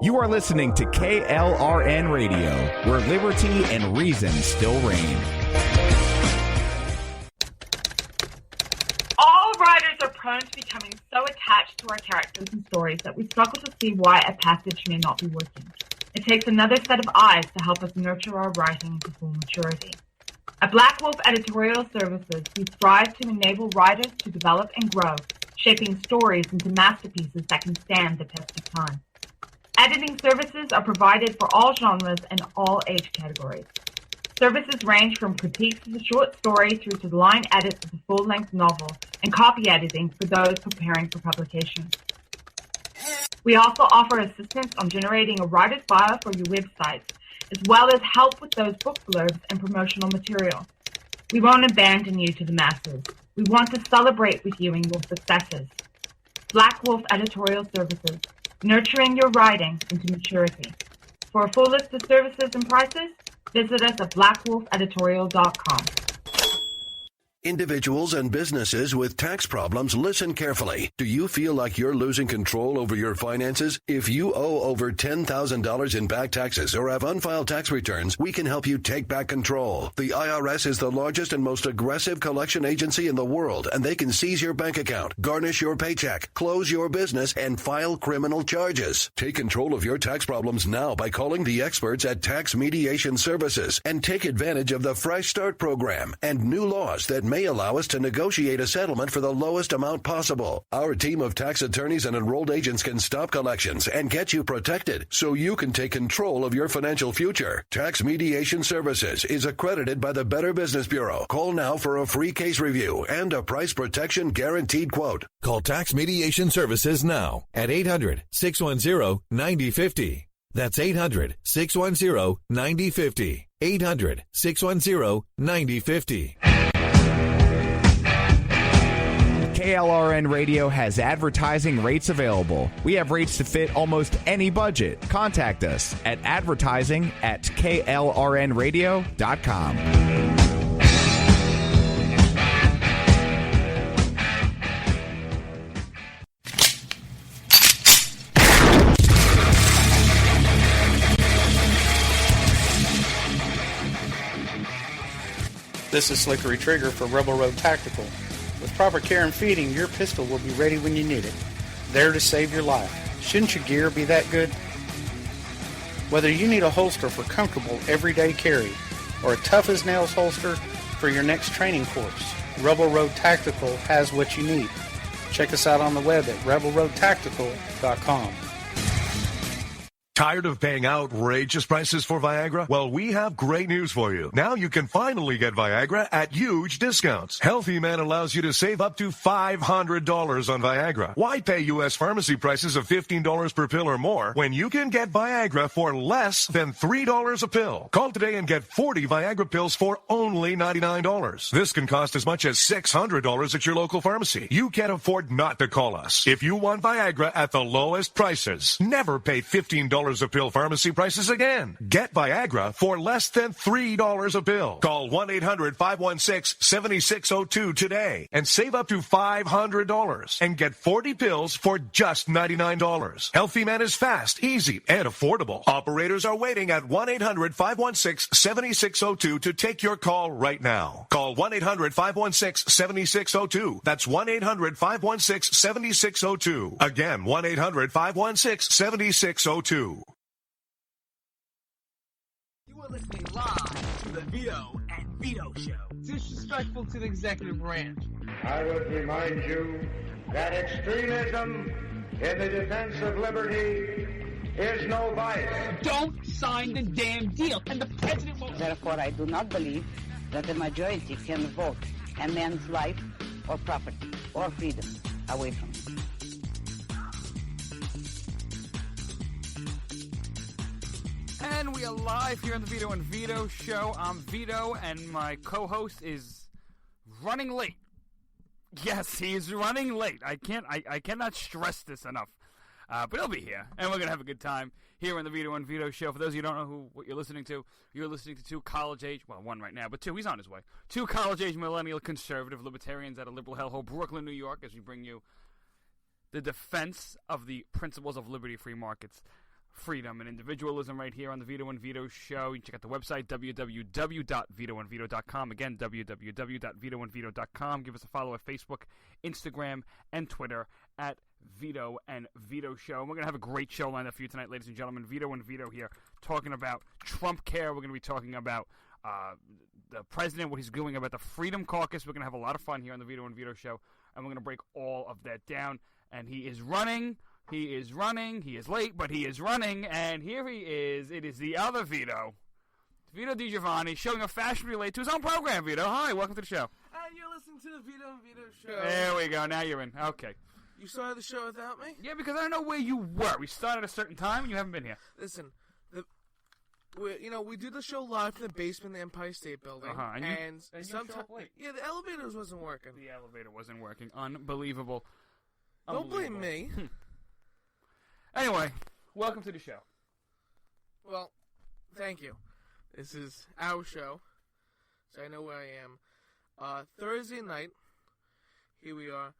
You are listening to KLRN Radio, where liberty and reason still reign. All writers are prone to becoming so attached to our characters and stories that we struggle to see why a passage may not be working. It takes another set of eyes to help us nurture our writing to full maturity. At Black Wolf Editorial Services, we strive to enable writers to develop and grow, shaping stories into masterpieces that can stand the test of time. Editing services are provided for all genres and all age categories. Services range from critiques of the short story through to the line edits of the full-length novel and copy editing for those preparing for publication. We also offer assistance on generating a writer's bio for your websites, as well as help with those book blurbs and promotional material. We won't abandon you to the masses. We want to celebrate with you in your successes. Black Wolf Editorial Services, nurturing your writing into maturity. For a full list of services and prices, visit us at blackwolfeditorial.com. Individuals and businesses with tax problems, listen carefully. Do you feel like you're losing control over your finances? If you owe over $10,000 in back taxes or have unfiled tax returns, we can help you take back control. The IRS is the largest and most aggressive collection agency in the world, and they can seize your bank account, garnish your paycheck, close your business, and file criminal charges. Take control of your tax problems now by calling the experts at Tax Mediation Services and take advantage of the Fresh Start program and new laws that may allow us to negotiate a settlement for the lowest amount possible. Our team of tax attorneys and enrolled agents can stop collections and get you protected so you can take control of your financial future. Tax Mediation Services is accredited by the Better Business Bureau. Call now for a free case review and a price protection guaranteed quote. Call Tax Mediation Services now at 800-610-9050. That's 800-610-9050. 800-610-9050. KLRN Radio has advertising rates available. We have rates to fit almost any budget. Contact us at advertising@klrnradio.com. This is Slickery Trigger for Rebel Road Tactical. With proper care and feeding, your pistol will be ready when you need it, there to save your life. Shouldn't your gear be that good? Whether you need a holster for comfortable everyday carry or a tough-as-nails holster for your next training course, Rebel Road Tactical has what you need. Check us out on the web at rebelroadtactical.com. Tired of paying outrageous prices for Viagra? Well, we have great news for you. Now you can finally get Viagra at huge discounts. Healthy Man allows you to save up to $500 on Viagra. Why pay U.S. pharmacy prices of $15 per pill or more when you can get Viagra for less than $3 a pill? Call today and get 40 Viagra pills for only $99. This can cost as much as $600 at your local pharmacy. You can't afford not to call us. If you want Viagra at the lowest prices, never pay $15 a pill pharmacy prices again. Get Viagra for less than $3 a pill. Call 1-800-516-7602 today and save up to $500 and get 40 pills for just $99. Healthy Man is fast, easy, and affordable. Operators are waiting at 1-800-516-7602 to take your call right now. Call 1-800-516-7602. That's 1-800-516-7602. Again, 1-800-516-7602. You are listening live to the Vito and Vito Show. Disrespectful to the executive branch. I would remind you that extremism in the defense of liberty is no vice. Don't sign the damn deal, and the president won't. Therefore, I do not believe that the majority can vote a man's life or property or freedom away from him. And we are live here on the Vito and Vito Show. I'm Vito, and my co-host is running late. Yes, he is running late. I cannot stress this enough. But he'll be here, and we're going to have a good time here on the Vito and Vito Show. For those of you who don't know what you're listening to two college-age, well, one right now, but two, he's on his way. Two college-age millennial conservative libertarians out of liberal hellhole, Brooklyn, New York, as we bring you the defense of the principles of liberty free markets freedom and individualism right here on the Vito and Vito Show. You can check out the website, www.vitoandvito.com. Again, www.vitoandvito.com. Give us a follow at Facebook, Instagram, and Twitter at Vito and Vito Show. And we're going to have a great show lined up for you tonight, ladies and gentlemen. Vito and Vito here talking about Trump Care. We're going to be talking about the president, what he's doing about the Freedom Caucus. We're going to have a lot of fun here on the Vito and Vito Show, and we're going to break all of that down. And he is running. He is running. He is late, but he is running. And here he is. It is the other Vito, Vito DiGiovanni, showing up fashionably late to his own program. Vito, hi. Welcome to the show. And you're listening to the Vito and Vito Show. There we go. Now you're in. Okay. You started the show without me? Yeah, because I don't know where you were. We started at a certain time, and you haven't been here. Listen, we do the show live from the basement of the Empire State Building. And sometimes, yeah, the elevators wasn't working. The elevator wasn't working. Unbelievable. Don't blame me. Anyway, welcome to the show. Well, thank you. This is our show, so I know where I am. Thursday night, here we are.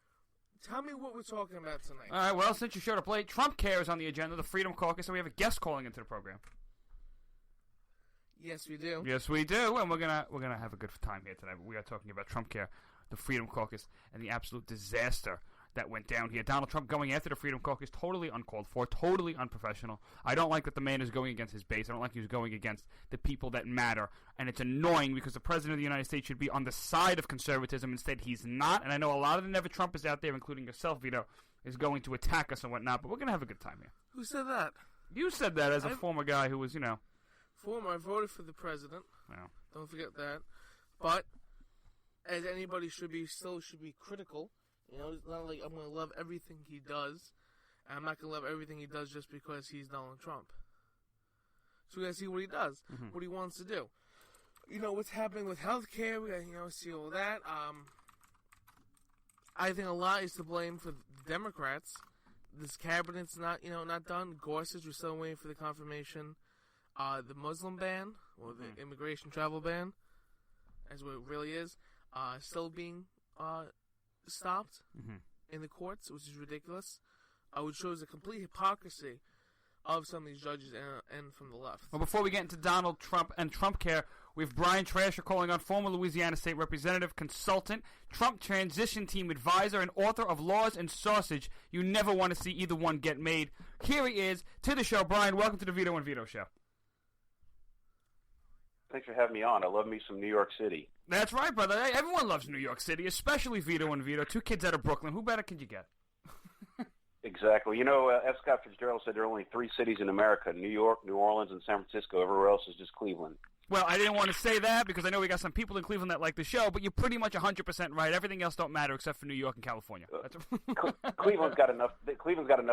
Tell me what we're talking about tonight. All right, well, since you showed up late, Trump Care is on the agenda, the Freedom Caucus, and we have a guest calling into the program. Yes, we do. Yes, we do, and we're gonna have a good time here tonight. We are talking about Trump Care, the Freedom Caucus, and the absolute disaster that went down here. Donald Trump going after the Freedom Caucus, totally uncalled for, totally unprofessional. I don't like that the man is going against his base. I don't like he's going against the people that matter, and it's annoying because the President of the United States should be on the side of conservatism. Instead, he's not, and I know a lot of the Never Trumpers out there, including yourself, Vito, is going to attack us and whatnot, but we're going to have a good time here. Who said that? You said that as a former guy who was, Former, I voted for the president. Well. Don't forget that. But, as anybody should be critical. It's not like I'm going to love everything he does. And I'm not going to love everything he does just because he's Donald Trump. So we got to see what he does, what he wants to do. What's happening with healthcare. We got to see all that. I think a lot is to blame for the Democrats. This cabinet's not done. Gorsuch, we're still waiting for the confirmation. The Muslim ban, or the immigration travel ban, as what it really is, still being stopped in the courts, which is ridiculous. Which shows a complete hypocrisy of some of these judges and from the left. Well, before we get into Donald Trump and Trump Care, we have Brian Trasher calling on, former Louisiana State Representative, consultant, Trump transition team advisor, and author of Laws and Sausage. You never want to see either one get made. Here he is to the show. Brian, welcome to the Vito and Vito Show. Thanks for having me on. I love me some New York City. That's right, brother. Hey, everyone loves New York City, especially Vito and Vito. Two kids out of Brooklyn. Who better could you get? Exactly. F. Scott Fitzgerald said there are only 3 cities in America, New York, New Orleans, and San Francisco. Everywhere else is just Cleveland. Well, I didn't want to say that because I know we got some people in Cleveland that like the show, but you're pretty much 100% right. Everything else don't matter except for New York and California. Cleveland's got enough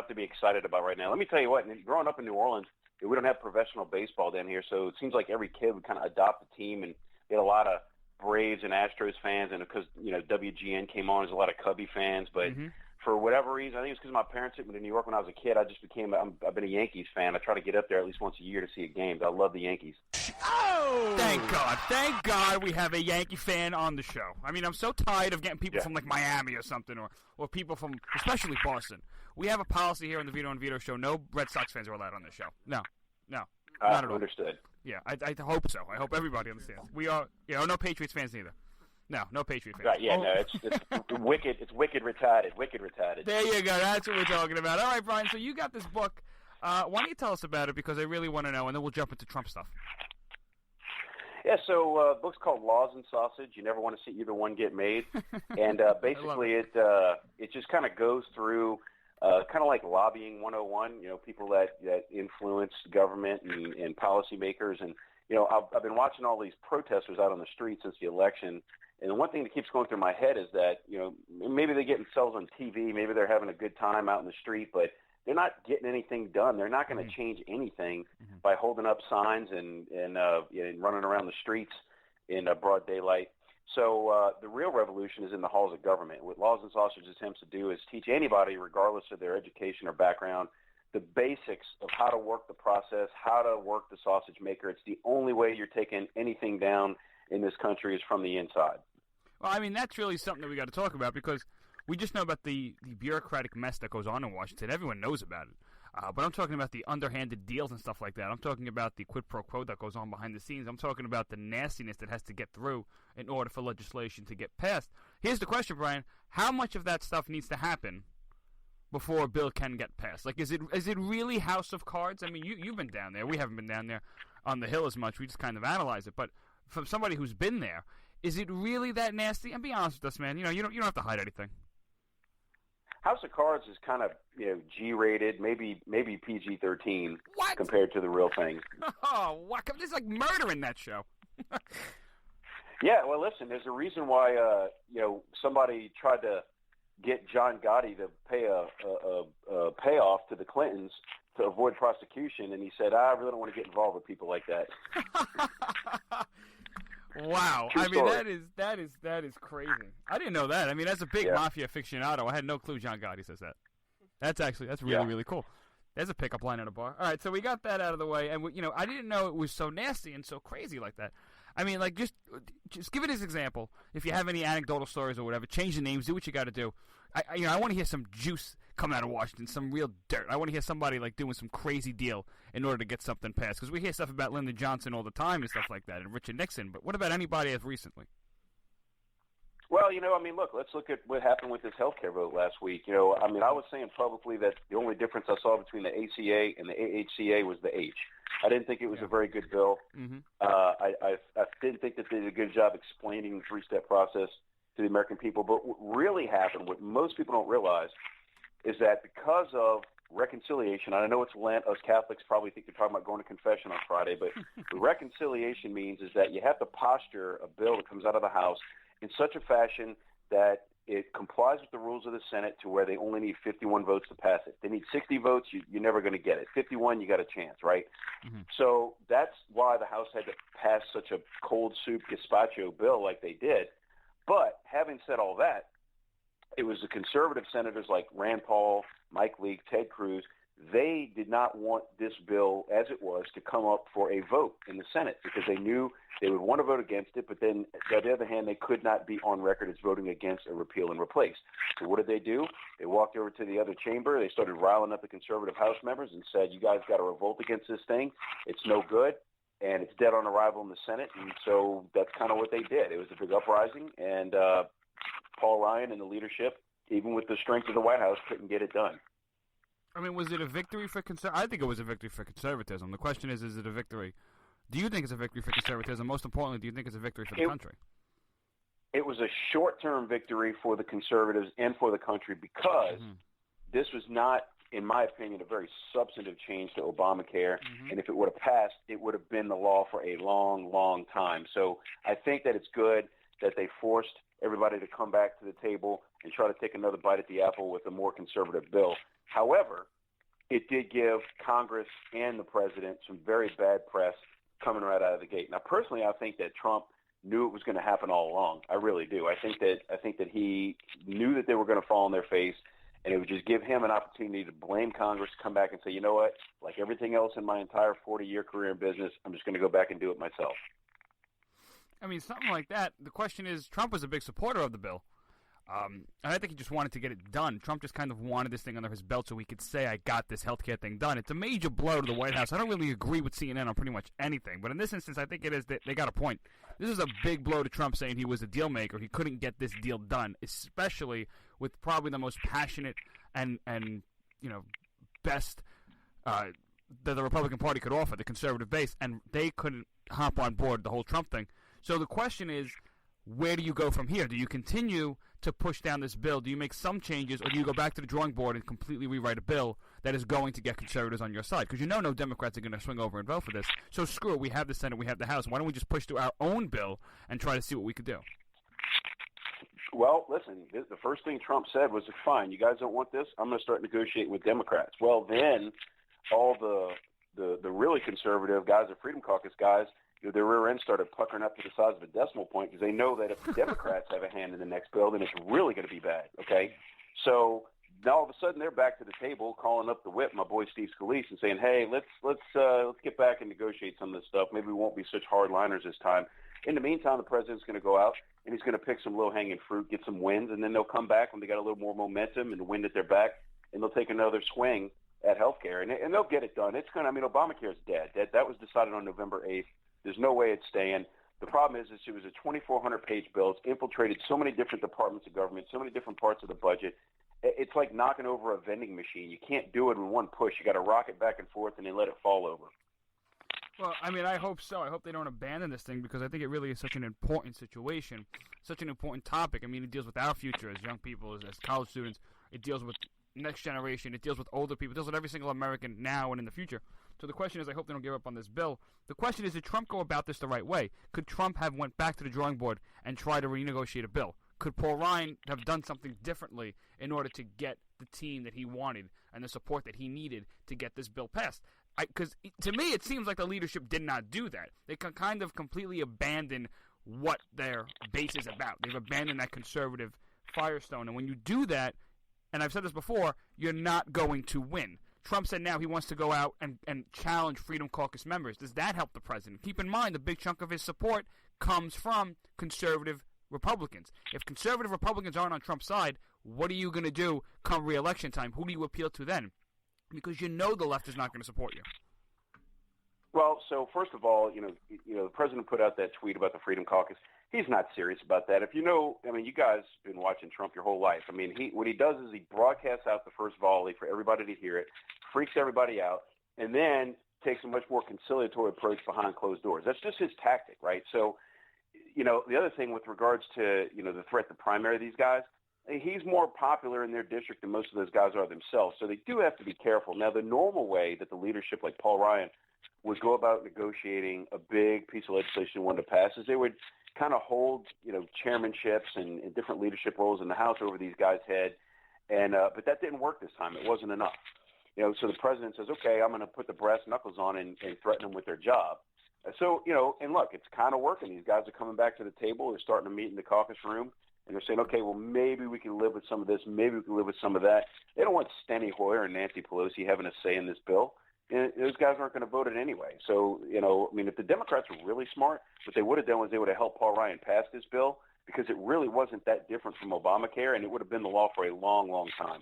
to be excited about right now. Let me tell you what, growing up in New Orleans, we don't have professional baseball down here, so it seems like every kid would kind of adopt a team, and we had a lot of Braves and Astros fans, and because WGN came on, there's a lot of Cubby fans, but for whatever reason, I think it's because my parents took me to New York when I was a kid. I just I've been a Yankees fan. I try to get up there at least once a year to see a game. I love the Yankees. Oh! Thank God we have a Yankee fan on the show. I mean, I'm so tired of getting people from like Miami or something, or people from, especially Boston. We have a policy here on the Vito and Vito Show. No Red Sox fans are allowed on this show. No, not at all. Understood. Yeah, I hope so. I hope everybody understands. We are, no Patriots fans either. No Patriot fans. Right, yeah, no, it's wicked. It's wicked retarded. Wicked retarded. There you go. That's what we're talking about. All right, Brian. So you got this book. Why don't you tell us about it? Because I really want to know, and then we'll jump into Trump stuff. Yeah. So the book's called Laws and Sausage. You never want to see either one get made. And basically, it just kind of goes through kind of like lobbying 101. People that influence government and policymakers. And I've been watching all these protesters out on the street since the election. And the one thing that keeps going through my head is that, maybe they get themselves on TV, maybe they're having a good time out in the street, but they're not getting anything done. They're not going to change anything by holding up signs and running around the streets in broad daylight. So the real revolution is in the halls of government. What Laws and Sausage attempts to do is teach anybody, regardless of their education or background, the basics of how to work the process, how to work the sausage maker. It's the only way you're taking anything down in this country is from the inside. Well, I mean, that's really something that we got to talk about because we just know about the bureaucratic mess that goes on in Washington. Everyone knows about it. But I'm talking about the underhanded deals and stuff like that. I'm talking about the quid pro quo that goes on behind the scenes. I'm talking about the nastiness that has to get through in order for legislation to get passed. Here's the question, Brian. How much of that stuff needs to happen before a bill can get passed? Like, is it really House of Cards? I mean, you've been down there. We haven't been down there on the Hill as much. We just kind of analyze it. But from somebody who's been there, is it really that nasty? And be honest with us, man. You know, you don't have to hide anything. House of Cards is kind of, G-rated, maybe PG-13 compared to the real thing. Oh, what? There's like murder in that show. Yeah, well, listen, there's a reason why, somebody tried to get John Gotti to pay a payoff to the Clintons to avoid prosecution, and he said, I really don't want to get involved with people like that. Wow. True I mean, story. that is crazy. I didn't know that. I mean, as a big mafia aficionado, I had no clue John Gotti says that. That's really cool. There's a pickup line at a bar. All right, so we got that out of the way, and I didn't know it was so nasty and so crazy like that. I mean, like, just give it as an example. If you have any anecdotal stories or whatever, change the names, do what you got to do. I want to hear some juice come out of Washington, some real dirt. I want to hear somebody like doing some crazy deal in order to get something passed. Because we hear stuff about Lyndon Johnson all the time and stuff like that, and Richard Nixon. But what about anybody as recently? Well, look, let's look at what happened with this healthcare vote last week. I was saying publicly that the only difference I saw between the ACA and the AHCA was the H. I didn't think it was a very good bill. Mm-hmm. I didn't think that they did a good job explaining the three-step process to the American people. But what really happened, what most people don't realize, is that because of reconciliation, and I know it's Lent, us Catholics probably think they're talking about going to confession on Friday, but what reconciliation means is that you have to posture a bill that comes out of the House in such a fashion that it complies with the rules of the Senate to where they only need 51 votes to pass it. They need 60 votes, you're never going to get it. 51, you got a chance, right? Mm-hmm. So that's why the House had to pass such a cold soup gazpacho bill like they did. But having said all that, it was the conservative senators like Rand Paul, Mike Lee, Ted Cruz. They did not want this bill, as it was, to come up for a vote in the Senate because they knew they would want to vote against it, but then, on the other hand, they could not be on record as voting against a repeal and replace. So what did they do? They walked over to the other chamber. They started riling up the conservative House members and said, you guys got to revolt against this thing. It's no good, and it's dead on arrival in the Senate. And so that's kind of what they did. It was a big uprising, and Paul Ryan and the leadership, even with the strength of the White House, couldn't get it done. I mean, was it a victory for I think it was a victory for conservatism. The question is it a victory? Do you think it's a victory for conservatism? Most importantly, do you think it's a victory for the country? It was a short-term victory for the conservatives and for the country because this was not, in my opinion, a very substantive change to Obamacare. And if it would have passed, it would have been the law for a long, long time. So I think that it's good that they forced everybody to come back to the table and try to take another bite at the apple with a more conservative bill. However, it did give Congress and the president some very bad press coming right out of the gate. Now, personally, I think that Trump knew it was going to happen all along. I really do. I think that he knew that they were going to fall on their face, and it would just give him an opportunity to blame Congress, come back and say, you know what, like everything else in my entire 40-year career in business, I'm just going to go back and do it myself. I mean, something like that. The question is, Trump was a big supporter of the bill. And I think he just wanted to get it done. Trump just kind of wanted this thing under his belt so he could say, I got this healthcare thing done. It's a major blow to the White House. I don't really agree with CNN on pretty much anything, but in this instance, I think it is that they got a point. This is a big blow to Trump saying he was a deal maker. He couldn't get this deal done, especially with probably the most passionate and best that the Republican Party could offer, the conservative base, and they couldn't hop on board the whole Trump thing. So the question is, where do you go from here? Do you continue to push down this bill? Do you make some changes, or do you go back to the drawing board and completely rewrite a bill that is going to get conservatives on your side? Because no Democrats are going to swing over and vote for this. So screw it. We have the Senate. We have the House. Why don't we just push through our own bill and try to see what we could do? Well, listen, the first thing Trump said was, fine, you guys don't want this? I'm going to start negotiating with Democrats. Well, then all the really conservative guys, the Freedom Caucus guys, their rear end started puckering up to the size of a decimal point because they know that if the Democrats have a hand in the next bill, then it's really going to be bad, okay? So now all of a sudden they're back to the table calling up the whip, my boy Steve Scalise, and saying, hey, let's get back and negotiate some of this stuff. Maybe we won't be such hardliners this time. In the meantime, the president's going to go out and he's going to pick some low-hanging fruit, get some wins, and then they'll come back when they got a little more momentum and the wind at their back, and they'll take another swing at healthcare, and they'll get it done. It's going to, I mean, Obamacare's dead. That was decided on November 8th. There's no way it's staying. The problem is it was a 2,400-page bill. It's infiltrated so many different departments of government, so many different parts of the budget. It's like knocking over a vending machine. You can't do it in one push. You got to rock it back and forth and then let it fall over. Well, I mean, I hope so. I hope they don't abandon this thing because I think it really is such an important situation, such an important topic. I mean, it deals with our future as young people, as college students. It deals with next generation. It deals with older people. It deals with every single American now and in the future. So the question is, I hope they don't give up on this bill. The question is, did Trump go about this the right way? Could Trump have went back to the drawing board and tried to renegotiate a bill? Could Paul Ryan have done something differently in order to get the team that he wanted and the support that he needed to get this bill passed? Because to me, it seems like the leadership did not do that. They can kind of completely abandon what their base is about. They've abandoned that conservative firestone. And when you do that, and I've said this before, you're not going to win. Trump said now he wants to go out and challenge Freedom Caucus members. Does that help the president? Keep in mind, a big chunk of his support comes from conservative Republicans. If conservative Republicans aren't on Trump's side, what are you going to do come re-election time? Who do you appeal to then? Because you know the left is not going to support you. Well, so first of all, the president put out that tweet about the Freedom Caucus. He's not serious about that. If you know, I mean, you guys have been watching Trump your whole life. I mean, what he does is he broadcasts out the first volley for everybody to hear it, freaks everybody out, and then takes a much more conciliatory approach behind closed doors. That's just his tactic, right? So, the other thing with regards to, the threat to primary these guys, he's more popular in their district than most of those guys are themselves. So they do have to be careful. Now, the normal way that the leadership like Paul Ryan would go about negotiating a big piece of legislation wanted to pass is they would kind of hold, chairmanships and different leadership roles in the House over these guys' head. And but that didn't work this time. It wasn't enough. So the president says, okay, I'm going to put the brass knuckles on and threaten them with their job. So, and look, it's kind of working. These guys are coming back to the table. They're starting to meet in the caucus room. And they're saying, okay, well, maybe we can live with some of this. Maybe we can live with some of that. They don't want Steny Hoyer and Nancy Pelosi having a say in this bill. And those guys aren't going to vote it anyway. So, if the Democrats were really smart, what they would have done was they would have helped Paul Ryan pass this bill because it really wasn't that different from Obamacare, and it would have been the law for a long, long time.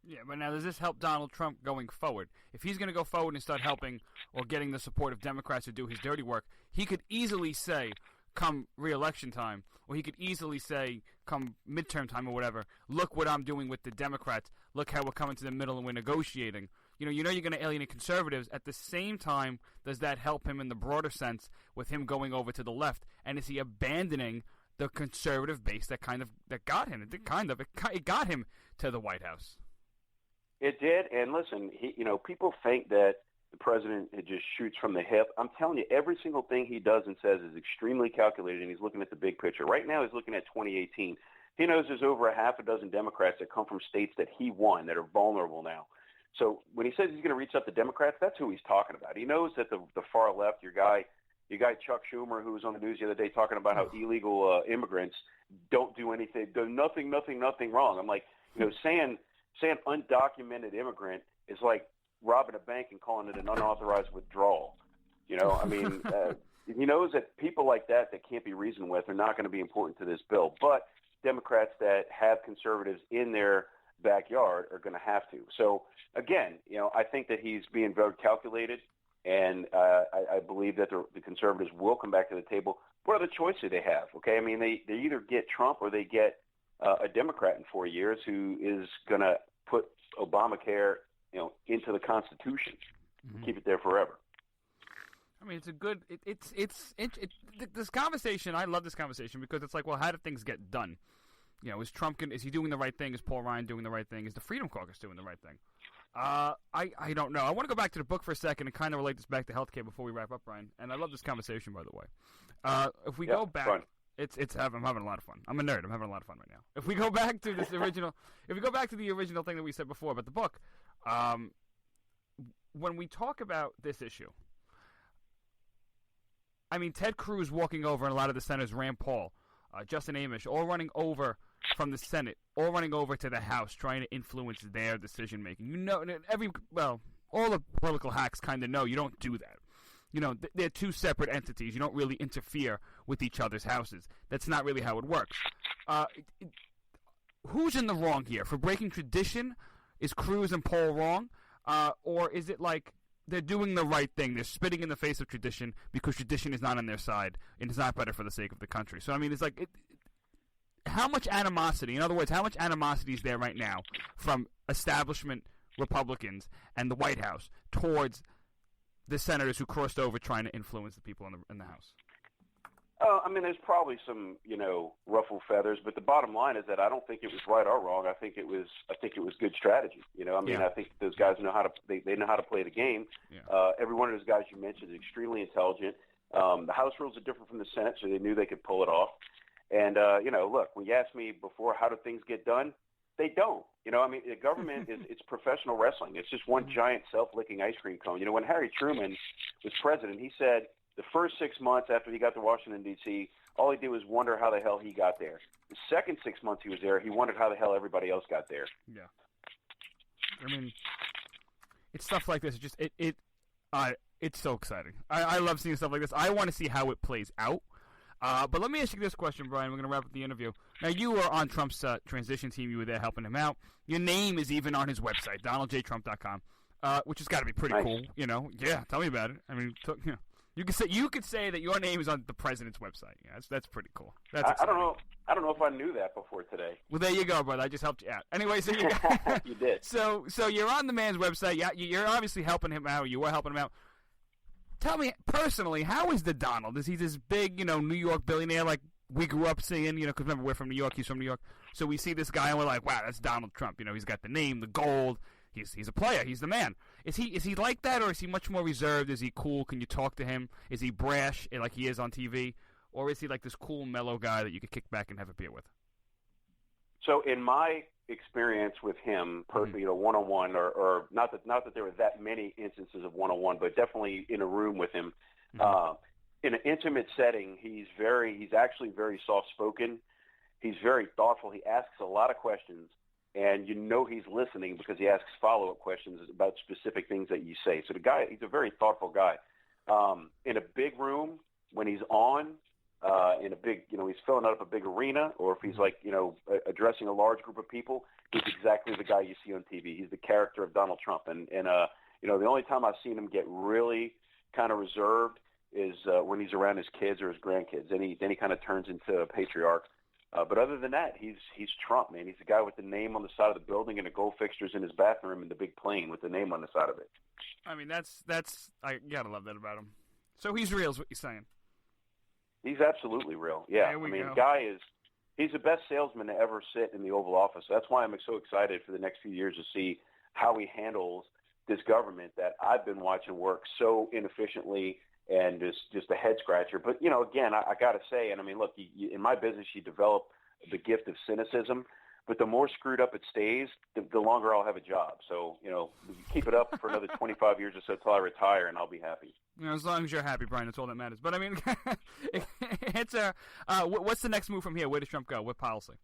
Yeah, but now does this help Donald Trump going forward? If he's going to go forward and start helping or getting the support of Democrats to do his dirty work, he could easily say, come re-election time, or he could easily say, come midterm time or whatever, look what I'm doing with the Democrats. Look how we're coming to the middle and we're negotiating. You're going to alienate conservatives. At the same time, does that help him in the broader sense with him going over to the left? And is he abandoning the conservative base that got him? It got him to the White House. It did. And listen, people think that the president just shoots from the hip. I'm telling you, every single thing he does and says is extremely calculated, and he's looking at the big picture. Right now, he's looking at 2018. He knows there's over a half a dozen Democrats that come from states that he won that are vulnerable now. So when he says he's going to reach out to Democrats, that's who he's talking about. He knows that the far left, your guy Chuck Schumer, who was on the news the other day talking about how illegal immigrants don't do anything, do nothing wrong. I'm like, saying undocumented immigrant is like robbing a bank and calling it an unauthorized withdrawal. He knows that people like that can't be reasoned with are not going to be important to this bill. But Democrats that have conservatives in their backyard are going to have to. So, again, I think that he's being very calculated, and I believe that the conservatives will come back to the table. What other choice do they have? Okay, I mean, they either get Trump or they get a Democrat in 4 years who is going to put Obamacare, into the Constitution, keep it there forever. I mean, it's a good. This conversation. I love this conversation because it's like, well, how do things get done? Is Trump is he doing the right thing? Is Paul Ryan doing the right thing? Is the Freedom Caucus doing the right thing? I don't know. I want to go back to the book for a second and kind of relate this back to healthcare before we wrap up, Brian. And I love this conversation, by the way. If we go back, fun. I'm having a lot of fun. I'm a nerd. I'm having a lot of fun right now. If we go back to this original, if we go back to the original thing that we said before about the book, when we talk about this issue, I mean, Ted Cruz walking over and a lot of the senators, Rand Paul, Justin Amash, all running over from the Senate, all running over to the House, trying to influence their decision making. All the political hacks kind of know you don't do that. They're two separate entities. You don't really interfere with each other's houses. That's not really how it works. Who's in the wrong here? For breaking tradition, is Cruz and Paul wrong? or is it like they're doing the right thing? They're spitting in the face of tradition because tradition is not on their side and it's not better for the sake of the country. So I mean, it's like, how much animosity? In other words, how much animosity is there right now from establishment Republicans and the White House towards the senators who crossed over trying to influence the people in the House? I mean, there's probably some, ruffled feathers, but the bottom line is that I don't think it was right or wrong. I think it was good strategy. I think those guys know how to they know how to play the game. Yeah. Every one of those guys you mentioned is extremely intelligent. The House rules are different from the Senate, so they knew they could pull it off. And look, when you asked me before, how do things get done? They don't. The government it's professional wrestling. It's just one giant self-licking ice cream cone. When Harry Truman was president, he said the first 6 months after he got to Washington, D.C., all he did was wonder how the hell he got there. The second 6 months he was there, he wondered how the hell everybody else got there. Yeah. I mean, it's stuff like this. It's so exciting. I love seeing stuff like this. I want to see how it plays out. But let me ask you this question, Brian. We're going to wrap up the interview. Now, you were on Trump's transition team. You were there helping him out. Your name is even on his website, DonaldJTrump.com, which has got to be pretty cool. Yeah, tell me about it. I mean, you could say that your name is on the president's website. Yeah, that's pretty cool. I don't know. I don't know if I knew that before today. Well, there you go, brother. I just helped you out. Anyway, so you did. So you're on the man's website. You're obviously helping him out. You were helping him out. Tell me personally, how is the Donald? Is he this big, New York billionaire like we grew up seeing? Because remember, we're from New York. He's from New York. So we see this guy and we're like, wow, that's Donald Trump. He's got the name, the gold. He's a player. He's the man. Is he like that, or is he much more reserved? Is he cool? Can you talk to him? Is he brash like he is on TV, or is he like this cool, mellow guy that you could kick back and have a beer with? So in my experience with him, personally, one-on-one, or not that there were that many instances of one-on-one, but definitely in a room with him, in an intimate setting, he's actually very soft-spoken. He's very thoughtful. He asks a lot of questions. And he's listening because he asks follow-up questions about specific things that you say. So the guy, he's a very thoughtful guy. In a big room, when he's on, in a big, he's filling up a big arena, or if he's addressing a large group of people, he's exactly the guy you see on TV. He's the character of Donald Trump. And the only time I've seen him get really kind of reserved is when he's around his kids or his grandkids. Then he kind of turns into a patriarch. But other than that, he's Trump, man. He's the guy with the name on the side of the building and the gold fixtures in his bathroom and the big plane with the name on the side of it. I mean, that's I gotta love that about him. So he's real, is what you're saying? He's absolutely real. Yeah, the guy he's the best salesman to ever sit in the Oval Office. That's why I'm so excited for the next few years to see how he handles this government that I've been watching work so inefficiently. And just a head scratcher. But, again, I got to say, and I mean, look, in my business, you develop the gift of cynicism, but the more screwed up it stays, the longer I'll have a job. So, keep it up for another 25 years or so till I retire, and I'll be happy. As long as you're happy, Brian, that's all that matters. But, I mean, it's what's the next move from here? Where does Trump go? What policy?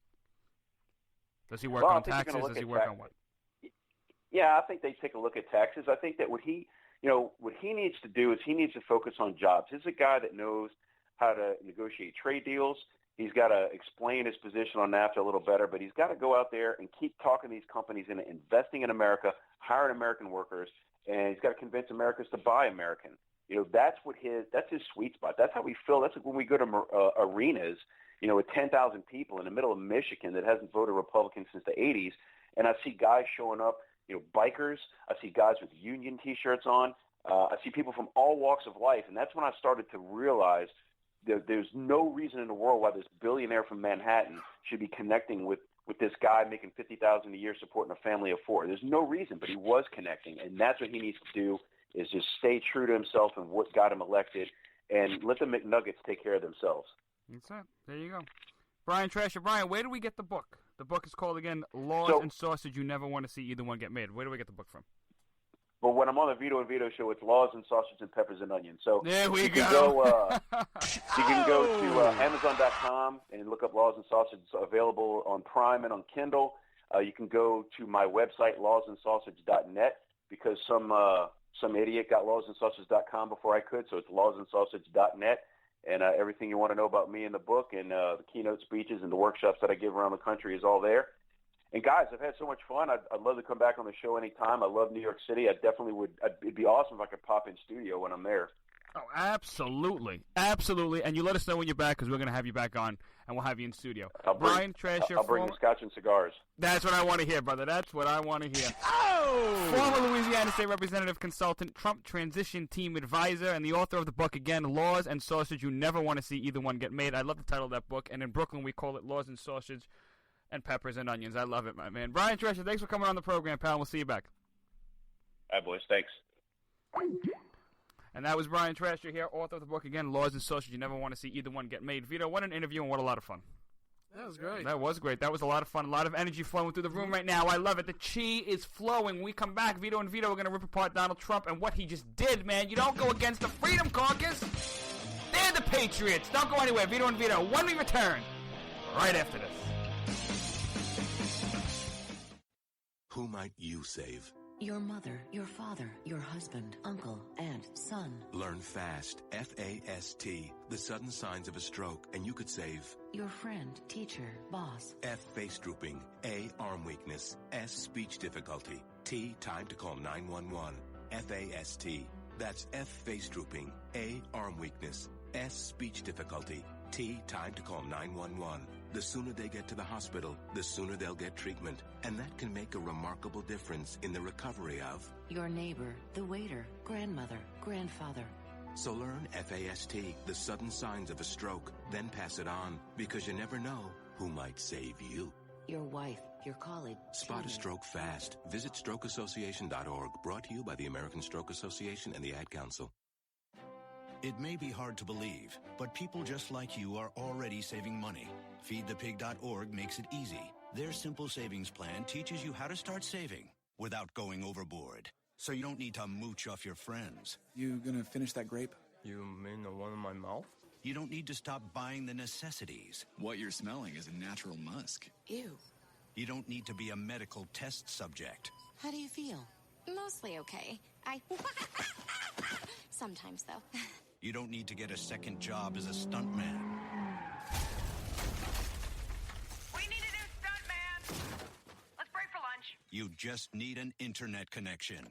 Does he work on taxes? Does he work on what? Yeah, I think they take a look at taxes. I think that what he needs to do is he needs to focus on jobs. He's a guy that knows how to negotiate trade deals. He's got to explain his position on NAFTA a little better, but he's got to go out there and keep talking to these companies into investing in America, hiring American workers, and he's got to convince Americans to buy American. That's his sweet spot. That's how we feel. That's like when we go to arenas, with 10,000 people in the middle of Michigan that hasn't voted Republican since the 80s, and I see guys showing up, bikers. I see guys with union T-shirts on. I see people from all walks of life, and that's when I started to realize that there's no reason in the world why this billionaire from Manhattan should be connecting with this guy making $50,000 a year supporting a family of four. There's no reason, but he was connecting, and that's what he needs to do is just stay true to himself and what got him elected, and let the McNuggets take care of themselves. That's it. There you go. Brian Trasher. Brian, where do we get the book? The book is called, again, Laws and Sausage You Never Want to See Either One Get Made. Where do we get the book from? Well, when I'm on the Vito and Vito show, it's Laws and Sausage and Peppers and Onions. So there we go. You can go to Amazon.com and look up Laws and Sausage. It's available on Prime and on Kindle. You can go to my website, lawsandsausage.net, because some idiot got lawsandsausage.com before I could, so it's lawsandsausage.net. And everything you want to know about me in the book and the keynote speeches and the workshops that I give around the country is all there. And guys, I've had so much fun. I'd love to come back on the show anytime. I love New York City. I definitely would. It'd be awesome if I could pop in studio when I'm there. Oh, absolutely. Absolutely. And you let us know when you're back, because we're going to have you back on, and we'll have you in studio. Brian Trasher. I'll bring the scotch and cigars. That's what I want to hear, brother. That's what I want to hear. Oh! Former Louisiana State Representative, consultant, Trump transition team advisor, and the author of the book, again, Laws and Sausage. You never want to see either one get made. I love the title of that book. And in Brooklyn, we call it Laws and Sausage and Peppers and Onions. I love it, my man. Brian Trasher, thanks for coming on the program, pal. We'll see you back. All right, boys. Thanks. And that was Brian Trasher here, author of the book, again, Laws and Sausage. You never want to see either one get made. Vito, what an interview and what a lot of fun. That was great. That was great. That was a lot of fun. A lot of energy flowing through the room right now. I love it. The chi is flowing. When we come back, Vito and Vito are going to rip apart Donald Trump and what he just did, man. You don't go against the Freedom Caucus. They're the Patriots. Don't go anywhere. Vito and Vito, when we return, right after this. Who might you save? Your mother, your father, your husband, uncle, aunt, son. Learn FAST, F-A-S-T, the sudden signs of a stroke, and you could save. Your friend, teacher, boss. F, face drooping. A, arm weakness. S, speech difficulty. T, time to call 911. F-A-S-T. That's F, face drooping. A, arm weakness. S, speech difficulty. T, time to call 911. The sooner they get to the hospital, the sooner they'll get treatment. And that can make a remarkable difference in the recovery of your neighbor, the waiter, grandmother, grandfather. So learn FAST, the sudden signs of a stroke, then pass it on, because you never know who might save you. Your wife, your colleague. Spot a stroke fast. Visit strokeassociation.org, brought to you by the American Stroke Association and the Ad Council. It may be hard to believe, but people just like you are already saving money. FeedThePig.org makes it easy. Their simple savings plan teaches you how to start saving without going overboard. So you don't need to mooch off your friends. You gonna finish that grape? You mean the one in my mouth? You don't need to stop buying the necessities. What you're smelling is a natural musk. Ew. You don't need to be a medical test subject. How do you feel? Mostly okay. Sometimes, though. You don't need to get a second job as a stuntman. We need a new stuntman. Let's break for lunch. You just need an internet connection.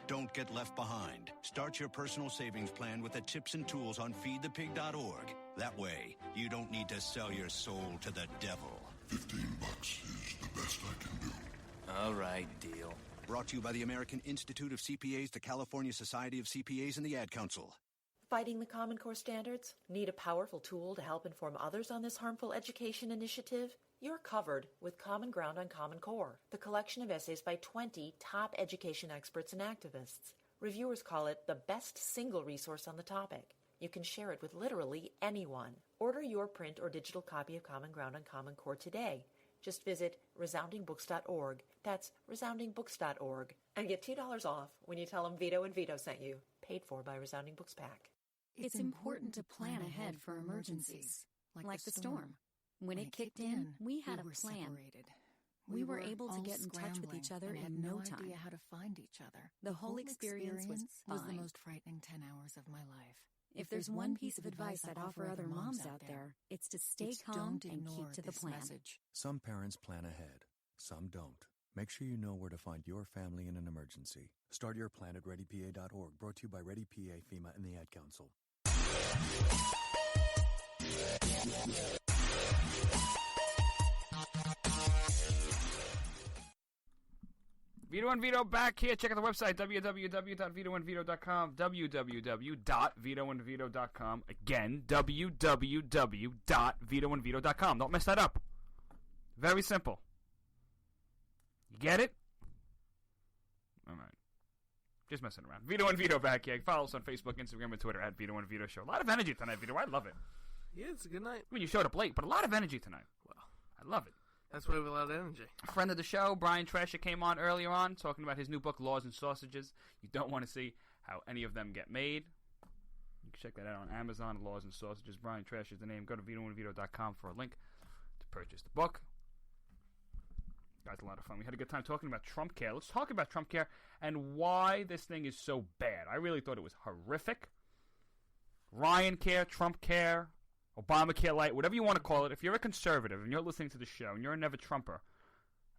Don't get left behind. Start your personal savings plan with the tips and tools on feedthepig.org. That way, you don't need to sell your soul to the devil. $15 is the best I can do. All right, deal. Brought to you by the American Institute of CPAs, the California Society of CPAs, and the Ad Council. Fighting the Common Core standards? Need a powerful tool to help inform others on this harmful education initiative? You're covered with Common Ground on Common Core, the collection of essays by 20 top education experts and activists. Reviewers call it the best single resource on the topic. You can share it with literally anyone. Order your print or digital copy of Common Ground on Common Core today. Just visit resoundingbooks.org. That's resoundingbooks.org. And get $2 off when you tell them Vito and Vito sent you. Paid for by Resounding Books Pack. It's important to plan ahead for emergencies, like the storm. When it kicked in, we had a plan. We were able to get in touch with each other in no time. Idea how to find each other. The whole experience was the most frightening 10 hours of my life. If there's one piece of advice I'd offer other moms out there, it's to stay calm and keep to the plan. Message. Some parents plan ahead, some don't. Make sure you know where to find your family in an emergency. Start your plan at ReadyPA.org, brought to you by ReadyPA, FEMA, and the Ad Council. Vito and Vito back here. Check out the website, www.vitoandvito.com, www.vitoandvito.com. Again, www.vitoandvito.com. Don't mess that up. Very simple. You get it? All right. Just messing around. Vito and Vito back here. Follow us on Facebook, Instagram, and Twitter at Vito and Vito Show. A lot of energy tonight, Vito. I love it. Yeah, it's a good night. I mean, you showed up late, but a lot of energy tonight. Well, I love it. That's why we have a lot of energy. A friend of the show, Brian Trasher, came on earlier on talking about his new book, Laws and Sausages. You don't want to see how any of them get made. You can check that out on Amazon, Laws and Sausages. Brian Trasher is the name. Go to vitoandvito.com for a link to purchase the book. Guys, a lot of fun. We had a good time talking about Trump Care. Let's talk about Trump Care and why this thing is so bad. I really thought it was horrific. Ryan Care, Trump Care, Obamacare Light, whatever you want to call it. If you're a conservative and you're listening to the show and you're a never Trumper,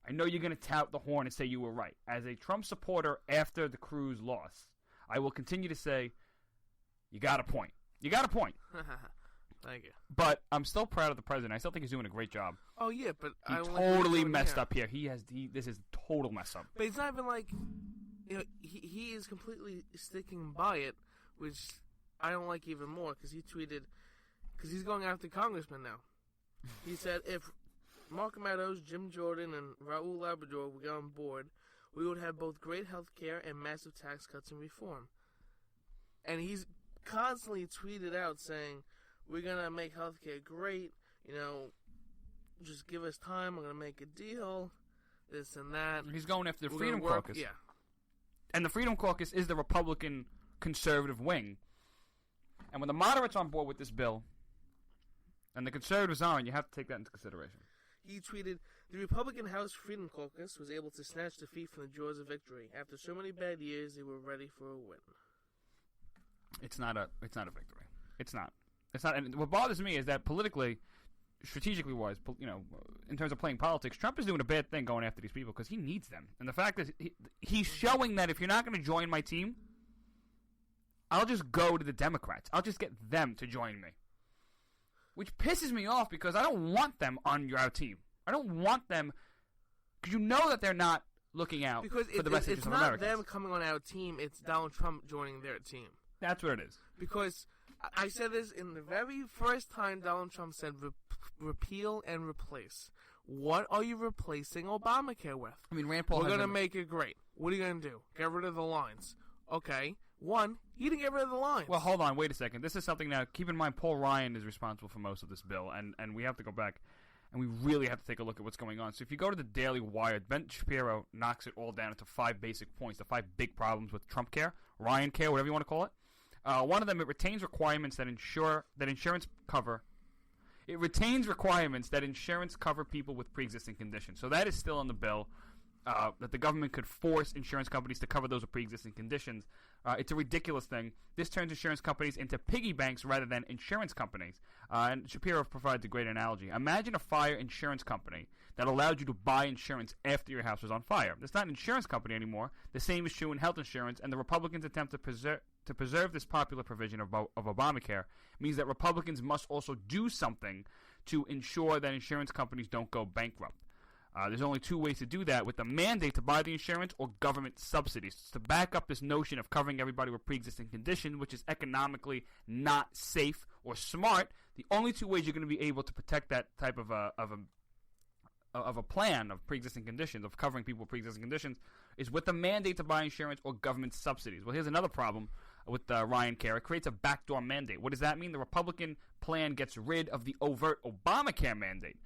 I know you're going to tout the horn and say you were right. As a Trump supporter after the Cruz loss, I will continue to say, you got a point. You got a point. Thank you. But I'm still proud of the president. I still think he's doing a great job. Oh, yeah, but he I don't totally like messed up here. This is total mess up. But it's not even like, he is completely sticking by it, which I don't like even more, because he tweeted, because he's going after congressmen now. He said, if Mark Meadows, Jim Jordan, and Raul Labrador would get on board, we would have both great health care and massive tax cuts and reform. And he's constantly tweeted out saying, we're going to make health care great, just give us time, we're going to make a deal, this and that. He's going after the Freedom Caucus. Yeah. And the Freedom Caucus is the Republican conservative wing. And when the moderates are on board with this bill, and the conservatives aren't, you have to take that into consideration. He tweeted, the Republican House Freedom Caucus was able to snatch defeat from the jaws of victory. After so many bad years, they were ready for a win. It's not a victory. It's not. And what bothers me is that politically, strategically wise, in terms of playing politics, Trump is doing a bad thing going after these people because he needs them. And the fact is, he's showing that if you're not going to join my team, I'll just go to the Democrats. I'll just get them to join me. Which pisses me off because I don't want them on our team. I don't want them because you know that they're not looking out for the best interests of Americans. It's not them coming on our team. It's Donald Trump joining their team. That's what it is. Because I said this in the very first time Donald Trump said repeal and replace. What are you replacing Obamacare with? I mean, Rand Paul. We're going to make it great. What are you going to do? Get rid of the lines. Okay. One, he didn't get rid of the lines. Well, hold on. Wait a second. This is something now. Keep in mind, Paul Ryan is responsible for most of this bill, and we have to go back, and we really have to take a look at what's going on. So if you go to the Daily Wire, Ben Shapiro knocks it all down into 5 basic points, the 5 big problems with Trump care, Ryan care, whatever you want to call it. One of them, it retains requirements that insurance cover. It retains requirements that insurance cover people with pre-existing conditions. So that is still in the bill. That the government could force insurance companies to cover those with pre-existing conditions. It's a ridiculous thing. This turns insurance companies into piggy banks rather than insurance companies. And Shapiro provides a great analogy. Imagine a fire insurance company that allowed you to buy insurance after your house was on fire. It's not an insurance company anymore. The same is true in health insurance, and the Republicans' attempt to preserve this popular provision of Obamacare means that Republicans must also do something to ensure that insurance companies don't go bankrupt. There's only 2 ways to do that, with the mandate to buy the insurance or government subsidies. To back up this notion of covering everybody with pre-existing conditions, which is economically not safe or smart, the only 2 ways you're going to be able to protect that type of a plan of pre-existing conditions, of covering people with pre-existing conditions, is with the mandate to buy insurance or government subsidies. Well, here's another problem with Ryan Care. It creates a backdoor mandate. What does that mean? The Republican plan gets rid of the overt Obamacare mandate.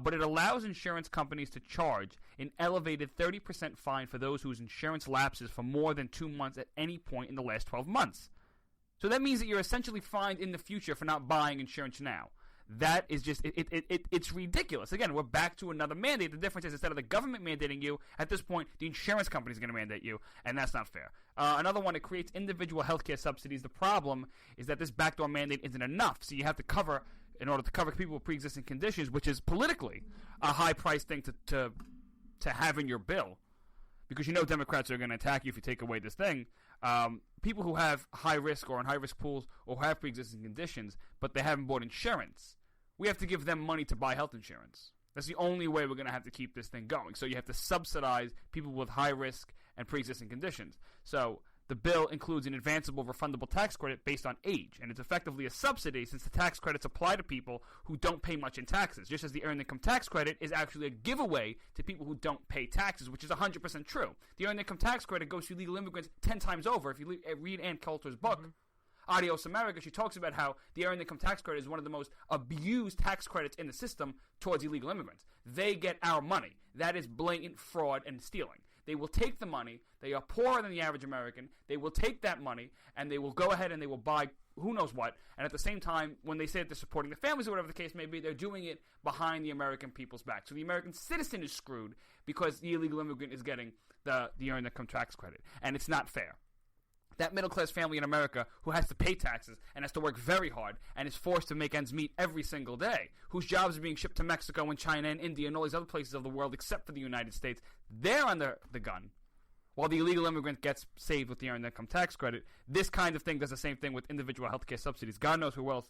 But it allows insurance companies to charge an elevated 30% fine for those whose insurance lapses for more than 2 months at any point in the last 12 months. So that means that you're essentially fined in the future for not buying insurance now. That is just, it's ridiculous. Again, we're back to another mandate. The difference is instead of the government mandating you, at this point, the insurance company is going to mandate you, and that's not fair. Another one, it creates individual health care subsidies. The problem is that this backdoor mandate isn't enough, so you have to cover, in order to cover people with pre-existing conditions, which is politically a high-priced thing to have in your bill, because Democrats are going to attack you if you take away this thing. People who have high risk or in high risk pools or have pre-existing conditions, but they haven't bought insurance, we have to give them money to buy health insurance. That's the only way we're going to have to keep this thing going. So you have to subsidize people with high risk and pre-existing conditions. So the bill includes an advanceable refundable tax credit based on age, and it's effectively a subsidy since the tax credits apply to people who don't pay much in taxes, just as the earned income tax credit is actually a giveaway to people who don't pay taxes, which is 100% true. The earned income tax credit goes to illegal immigrants 10 times over. If you read Ann Coulter's book, Adios America, she talks about how the earned income tax credit is one of the most abused tax credits in the system towards illegal immigrants. They get our money. That is blatant fraud and stealing. They will take the money. They are poorer than the average American. They will take that money, and they will go ahead and they will buy who knows what. And at the same time, when they say that they're supporting the families or whatever the case may be, they're doing it behind the American people's back. So the American citizen is screwed because the illegal immigrant is getting the earned income tax credit. And it's not fair. that middle-class family in America who has to pay taxes and has to work very hard and is forced to make ends meet every single day, whose jobs are being shipped to Mexico and China and India and all these other places of the world except for the United States, they're under the gun. While the illegal immigrant gets saved with the earned income tax credit, this kind of thing does the same thing with individual health care subsidies. God knows who else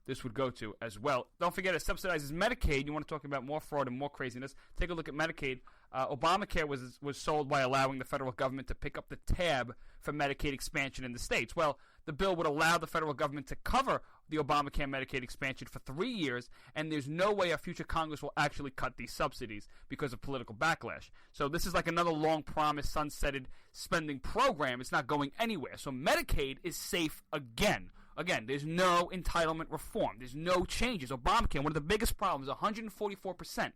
this would go to as well. Don't forget, it subsidizes Medicaid. You want to talk about more fraud and more craziness? Take a look at Medicaid. Obamacare was sold by allowing the federal government to pick up the tab for Medicaid expansion in the states. Well, the bill would allow the federal government to cover the Obamacare Medicaid expansion for 3 years, and there's no way a future Congress will actually cut these subsidies because of political backlash. So this is like another long-promised, sunsetted spending program. It's not going anywhere. So Medicaid is safe again. Again, there's no entitlement reform. There's no changes. Obamacare, one of the biggest problems, 144%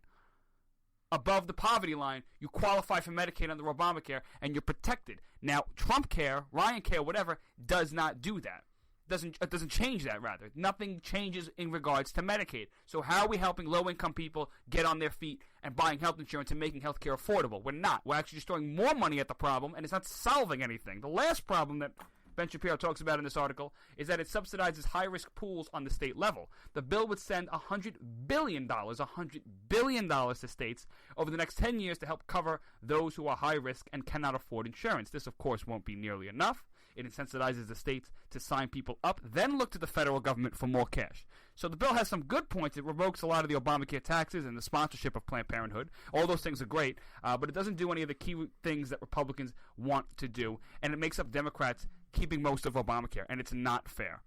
above the poverty line. You qualify for Medicaid under Obamacare, and you're protected. Now, Trump care, Ryan care, whatever, does not do that. It doesn't change that, rather. Nothing changes in regards to Medicaid. So how are we helping low-income people get on their feet and buying health insurance and making health care affordable? We're not. We're actually just throwing more money at the problem, and it's not solving anything. The last problem that Ben Shapiro talks about in this article is that it subsidizes high-risk pools on the state level. The bill would send $100 billion to states over the next 10 years to help cover those who are high risk and cannot afford insurance. This, of course, won't be nearly enough. It incentivizes the states to sign people up, then look to the federal government for more cash. So the bill has some good points. It revokes a lot of the Obamacare taxes and the sponsorship of Planned Parenthood. All those things are great, but it doesn't do any of the key things that Republicans want to do, and it makes up Democrats keeping most of Obamacare, and it's not fair.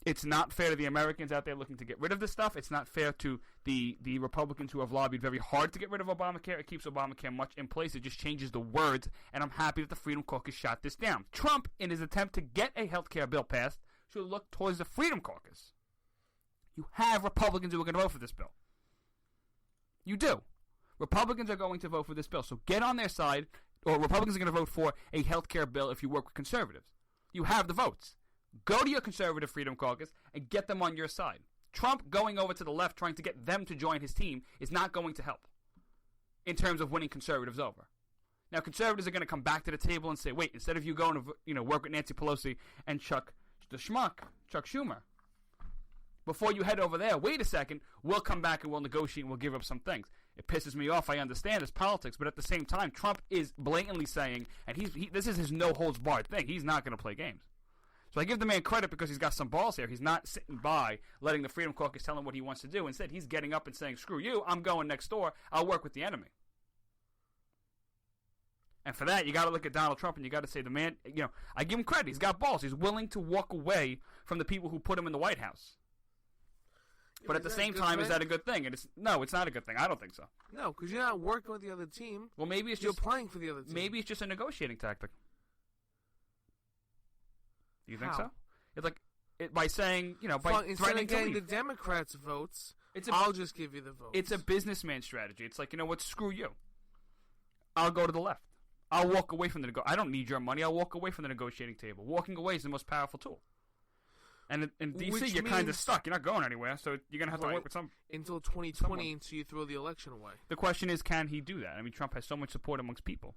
It's not fair to the Americans out there looking to get rid of this stuff. It's not fair to the Republicans who have lobbied very hard to get rid of Obamacare. It keeps Obamacare much in place. It just changes the words, and I'm happy that the Freedom Caucus shot this down. Trump, in his attempt to get a health care bill passed, should look towards the Freedom Caucus. You have Republicans who are going to vote for this bill. You do. Republicans are going to vote for this bill, so get on their side, or Republicans are going to vote for a health care bill if you work with conservatives. You have the votes. Go to your conservative Freedom Caucus and get them on your side. Trump going over to the left trying to get them to join his team is not going to help in terms of winning conservatives over. Now, conservatives are going to come back to the table and say, wait, instead of you going to work with Nancy Pelosi and Chuck Schumer, before you head over there, wait a second, we'll come back and we'll negotiate and we'll give up some things. It pisses me off. I understand it's politics, but at the same time, Trump is blatantly saying, and this is his no-holds-barred thing, he's not going to play games. So I give the man credit because he's got some balls here. He's not sitting by letting the Freedom Caucus tell him what he wants to do. Instead, he's getting up and saying, screw you, I'm going next door. I'll work with the enemy. And for that, you got to look at Donald Trump and you got to say the man, I give him credit. He's got balls. He's willing to walk away from the people who put him in the White House. But at the same time, is that a good thing? And it's not a good thing. I don't think so. No, because you're not working with the other team. Well, maybe you're playing for the other team. Maybe it's just a negotiating tactic. Do you think How? so? It's like by saying, by instead threatening of getting to leave. the Democrats' votes, I'll just give you the votes. It's a businessman strategy. It's like, screw you. I'll go to the left. I'll walk away from I don't need your money. I'll walk away from the negotiating table. Walking away is the most powerful tool. And in D.C., you're kind of stuck. You're not going anywhere, so you're going to have to work with some... Until 2020, until you throw the election away. The question is, can he do that? I mean, Trump has so much support amongst people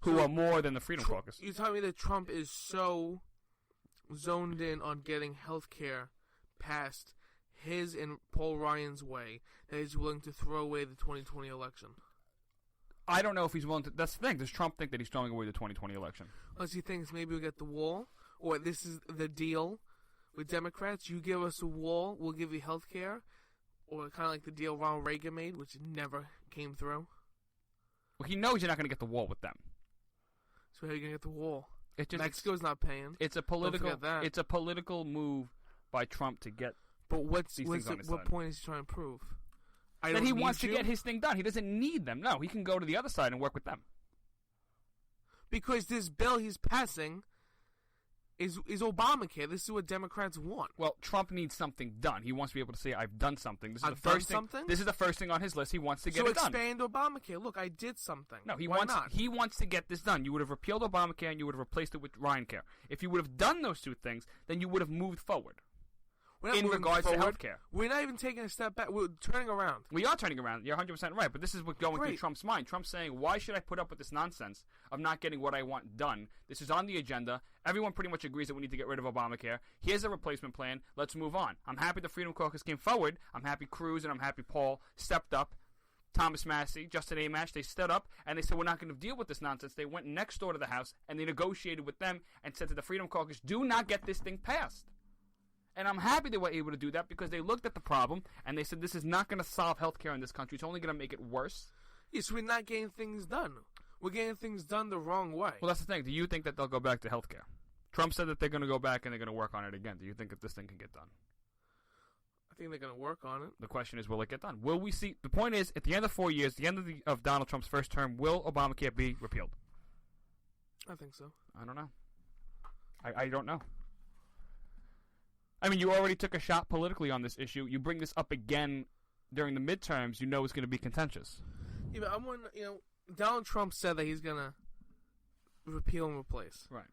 who are more than the Freedom Caucus. You're telling me that Trump is so zoned in on getting health care passed his and Paul Ryan's way that he's willing to throw away the 2020 election? I don't know if he's willing to... That's the thing. Does Trump think that he's throwing away the 2020 election? Unless he thinks maybe we'll get the wall, or this is the deal with Democrats. You give us a wall, we'll give you health care, or kind of like the deal Ronald Reagan made, which never came through. Well, he knows you're not going to get the wall with them. So how are you going to get the wall? Mexico's not paying. It's a political move by Trump to get what side. Point is he trying to prove? That he wants to get his thing done. He doesn't need them. No, he can go to the other side and work with them. Because this bill he's passing is Obamacare. This is what Democrats want. Well, Trump needs something done. He wants to be able to say, I've done something. This is This is the first thing on his list. He wants to get it done. So expand Obamacare. Look, I did something. No, he wants to get this done. You would have repealed Obamacare and you would have replaced it with Ryan Care. If you would have done those two things, then you would have moved forward. We're not in moving regards to forward. healthcare. We're not even taking a step back. We're turning around. We are turning around. You're 100% right. But this is what's going through Great. Trump's mind. Trump's saying, why should I put up with this nonsense of not getting what I want done? This is on the agenda. Everyone pretty much agrees that we need to get rid of Obamacare. Here's a replacement plan. Let's move on. I'm happy the Freedom Caucus came forward. I'm happy Cruz and I'm happy Paul stepped up. Thomas Massey, Justin Amash, they stood up and they said, we're not going to deal with this nonsense. They went next door to the House and they negotiated with them and said to the Freedom Caucus, do not get this thing passed. And I'm happy they were able to do that because they looked at the problem and they said, this is not going to solve health care in this country. It's only going to make it worse. Yes, we're not getting things done. We're getting things done the wrong way. Well, that's the thing. Do you think that they'll go back to health care? Trump said that they're going to go back and they're going to work on it again. Do you think that this thing can get done? I think they're going to work on it. The question is, will it get done? Will we see? The point is, at the end of 4 years, the end of Donald Trump's first term, will Obamacare be repealed? I think so. I don't know. I don't know. I mean, you already took a shot politically on this issue. You bring this up again during the midterms, you know it's going to be contentious. Yeah, but I'm wondering, Donald Trump said that he's going to repeal and replace. Right.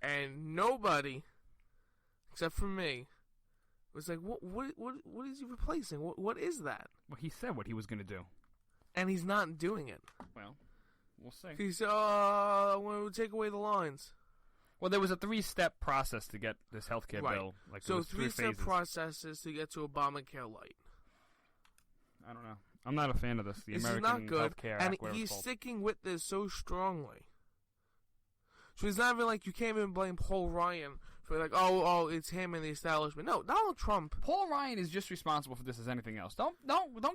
And nobody, except for me, was like, what is he replacing? What is that? Well, he said what he was going to do. And he's not doing it. Well, we'll see. He said, I'm going to take away the lines. Well, there was a 3-step process to get this health care bill. Like, so it was 3-step processes to get to Obamacare Light. I don't know. I'm not a fan of this. The This American is not good, Health Care and Act, whatever he's it's called. sticking with this so strongly. So it's not even like you can't even blame Paul Ryan for like, oh, it's him and the establishment. No, Donald Trump. Paul Ryan is just responsible for this as anything else. Don't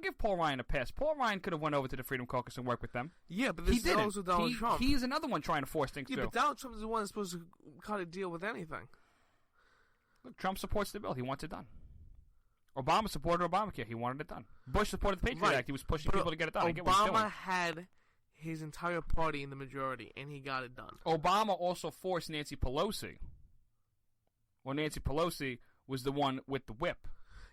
give Paul Ryan a pass. Paul Ryan could have went over to the Freedom Caucus and worked with them. Yeah, but this is also Donald Trump. He's another one trying to force things through. Yeah, but Donald Trump is the one that's supposed to cut a deal with anything. Look, Trump supports the bill. He wants it done. Obama supported Obamacare. He wanted it done. Bush supported the Patriot Act. He was pushing people to get it done. I get what he's doing. Obama had his entire party in the majority, and he got it done. Obama also forced Nancy Pelosi. Well, Nancy Pelosi was the one with the whip.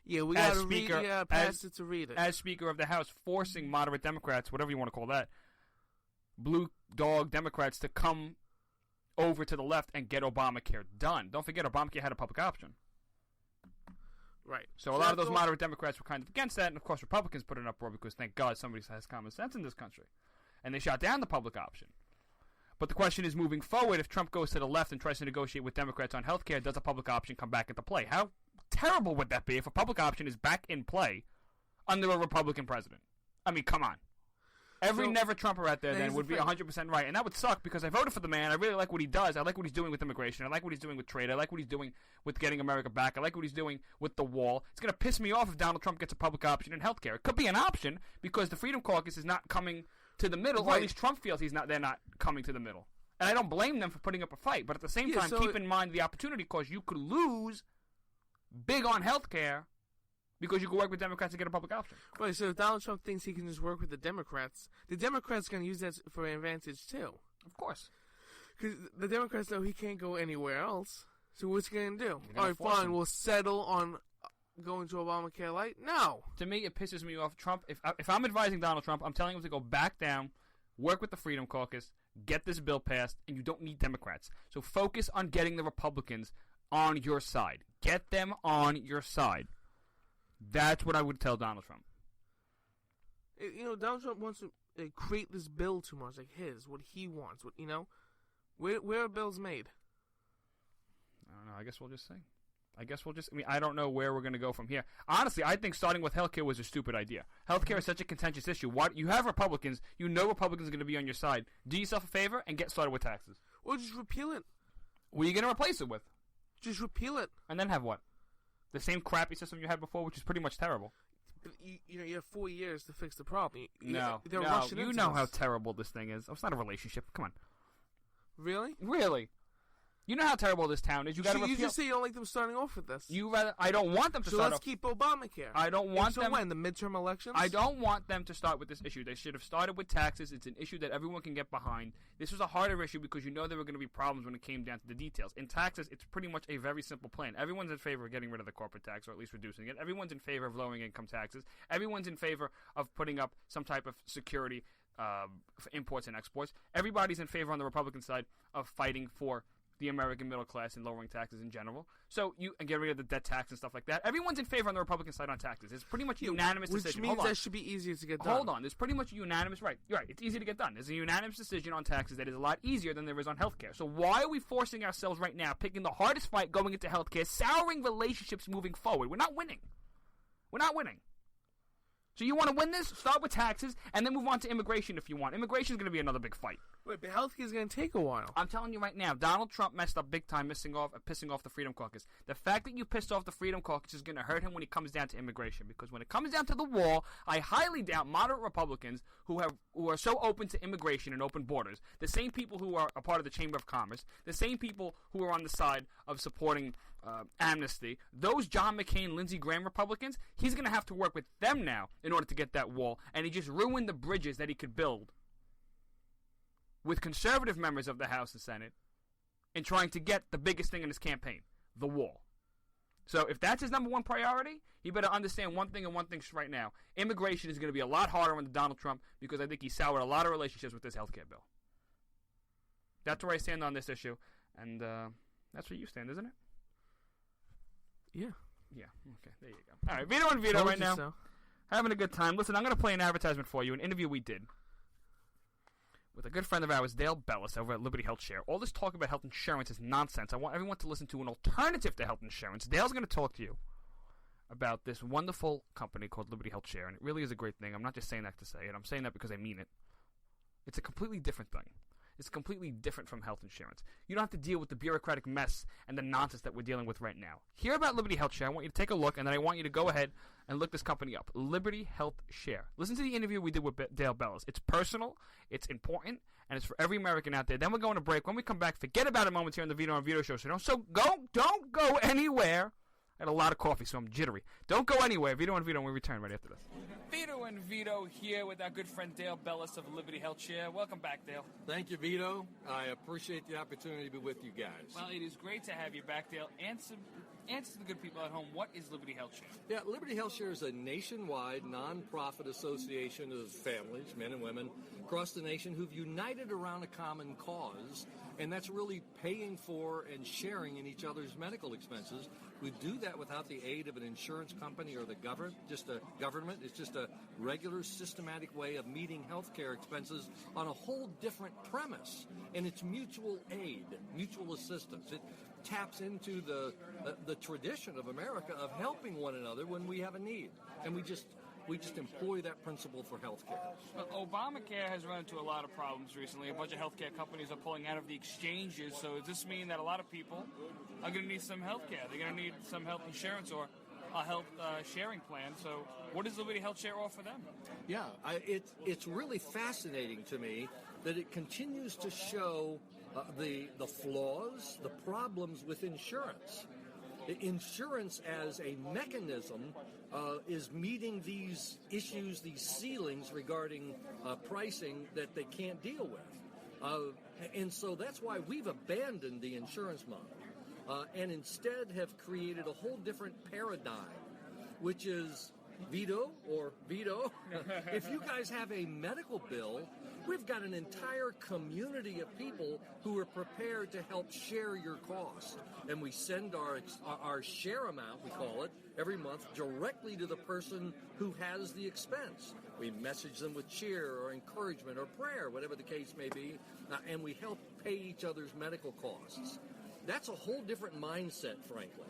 Yeah, we got to pass it to read it. As Speaker of the House, forcing moderate Democrats, whatever you want to call that, blue dog Democrats to come over to the left and get Obamacare done. Don't forget, Obamacare had a public option. Right. So a lot of those moderate Democrats were kind of against that, and of course Republicans put an uproar because thank God somebody has common sense in this country. And they shot down the public option. But the question is, moving forward, if Trump goes to the left and tries to negotiate with Democrats on health care, does a public option come back into play? How terrible would that be if a public option is back in play under a Republican president? I mean, come on. Every never-Trumper out there then would be 100% right. And that would suck because I voted for the man. I really like what he does. I like what he's doing with immigration. I like what he's doing with trade. I like what he's doing with getting America back. I like what he's doing with the wall. It's going to piss me off if Donald Trump gets a public option in health care. It could be an option because the Freedom Caucus is not coming to the middle, or at least Trump feels they're not coming to the middle. And I don't blame them for putting up a fight. But at the same time, keep in mind the opportunity because you could lose big on health care because you could work with Democrats to get a public option. Right, so if Donald Trump thinks he can just work with the Democrats are going to use that for an advantage, too. Of course. Because the Democrats know he can't go anywhere else. So what's he going to do? All right, fine, we'll settle on going to Obamacare Light? No. To me, it pisses me off. Trump, if I'm advising Donald Trump, I'm telling him to go back down, work with the Freedom Caucus, get this bill passed, and you don't need Democrats. So focus on getting the Republicans on your side. Get them on your side. That's what I would tell Donald Trump. Donald Trump wants to create this bill too much, like what he wants. Where are bills made? I don't know. I guess we'll just see. I don't know where we're going to go from here. Honestly, I think starting with healthcare was a stupid idea. Healthcare is such a contentious issue. You have Republicans. You know Republicans are going to be on your side. Do yourself a favor and get started with taxes. Or just repeal it. What are you going to replace it with? Just repeal it. And then have what? The same crappy system you had before, which is pretty much terrible. But you have 4 years to fix the problem. You know how terrible this thing is. Oh, it's not a relationship. Come on. Really? Really? You know how terrible this town is. You got to repeal. You just say you don't like them starting off with this. I don't want them to start. So let's keep Obamacare. I don't want them. When the midterm elections? I don't want them to start with this issue. They should have started with taxes. It's an issue that everyone can get behind. This was a harder issue because there were going to be problems when it came down to the details. In taxes, it's pretty much a very simple plan. Everyone's in favor of getting rid of the corporate tax, or at least reducing it. Everyone's in favor of lowering income taxes. Everyone's in favor of putting up some type of security for imports and exports. Everybody's in favor on the Republican side of fighting for the American middle class and lowering taxes in general. So and get rid of the debt tax and stuff like that. Everyone's in favor on the Republican side on taxes. It's pretty much a unanimous decision. Which means that should be easier to get done. Hold on. There's pretty much a unanimous, right. You're right. It's easy to get done. There's a unanimous decision on taxes that is a lot easier than there is on healthcare. So why are we forcing ourselves right now, picking the hardest fight going into healthcare, souring relationships moving forward? We're not winning. We're not winning. So you want to win this? Start with taxes, and then move on to immigration if you want. Immigration is going to be another big fight. Wait, but healthcare is going to take a while. I'm telling you right now, Donald Trump messed up big time pissing off the Freedom Caucus. The fact that you pissed off the Freedom Caucus is going to hurt him when it comes down to immigration. Because when it comes down to the wall, I highly doubt moderate Republicans who are so open to immigration and open borders, the same people who are a part of the Chamber of Commerce, the same people who are on the side of supporting amnesty, those John McCain, Lindsey Graham Republicans, he's going to have to work with them now in order to get that wall. And he just ruined the bridges that he could build with conservative members of the House and Senate in trying to get the biggest thing in his campaign, the wall. So if that's his number one priority, he better understand one thing and one thing right now. Immigration is going to be a lot harder on Donald Trump because I think he soured a lot of relationships with this health care bill. That's where I stand on this issue, and that's where you stand, isn't it? Yeah. Yeah, okay, there you go. All right, Vito and Vito right now. So. Having a good time. Listen, I'm going to play an advertisement for you, an interview we did with a good friend of ours, Dale Bellis, over at Liberty Health Share. All this talk about health insurance is nonsense. I want everyone to listen to an alternative to health insurance. Dale's going to talk to you about this wonderful company called Liberty Health Share, and it really is a great thing. I'm not just saying that to say it. I'm saying that because I mean it. It's a completely different thing. It's completely different from health insurance. You don't have to deal with the bureaucratic mess and the nonsense that we're dealing with right now. Hear about Liberty Health Share. I want you to take a look, and then I want you to go ahead and look this company up. Liberty Health Share. Listen to the interview we did with Dale Bellis. It's personal, it's important, and it's for every American out there. Then we're going to break. When we come back, forget about it moments here on the Vito and Vito Show. So don't go anywhere. I had a lot of coffee, so I'm jittery. Don't go anywhere. Vito and Vito, and we return right after this. Vito and Vito here with our good friend Dale Bellis of Liberty Health Share. Welcome back, Dale. Thank you, Vito. I appreciate the opportunity to be with you guys. Well, it is great to have you back, Dale. Answer to the good people at home, what is Liberty Health Share? Yeah, Liberty Health Share is a nationwide nonprofit association of families, men and women, across the nation who've united around a common cause, and that's really paying for and sharing in each other's medical expenses. We do that without the aid of an insurance company or the government. It's just a regular, systematic way of meeting health care expenses on a whole different premise. And it's mutual aid, mutual assistance. It taps into the tradition of America of helping one another when we have a need. And we just employ that principle for healthcare. Well, Obamacare has run into a lot of problems recently. A bunch of healthcare companies are pulling out of the exchanges. So does this mean that a lot of people are going to need some healthcare? They're going to need some health insurance or a health sharing plan. So what does Liberty Health Share offer them? Yeah, it's really fascinating to me that it continues to show the flaws, the problems with insurance. Insurance as a mechanism is meeting these issues, these ceilings regarding pricing that they can't deal with. And so that's why we've abandoned the insurance model and instead have created a whole different paradigm, which is Vito. If you guys have a medical bill, we've got an entire community of people who are prepared to help share your cost. And we send our share amount, we call it, every month directly to the person who has the expense. We message them with cheer or encouragement or prayer, whatever the case may be, and we help pay each other's medical costs. That's a whole different mindset, frankly,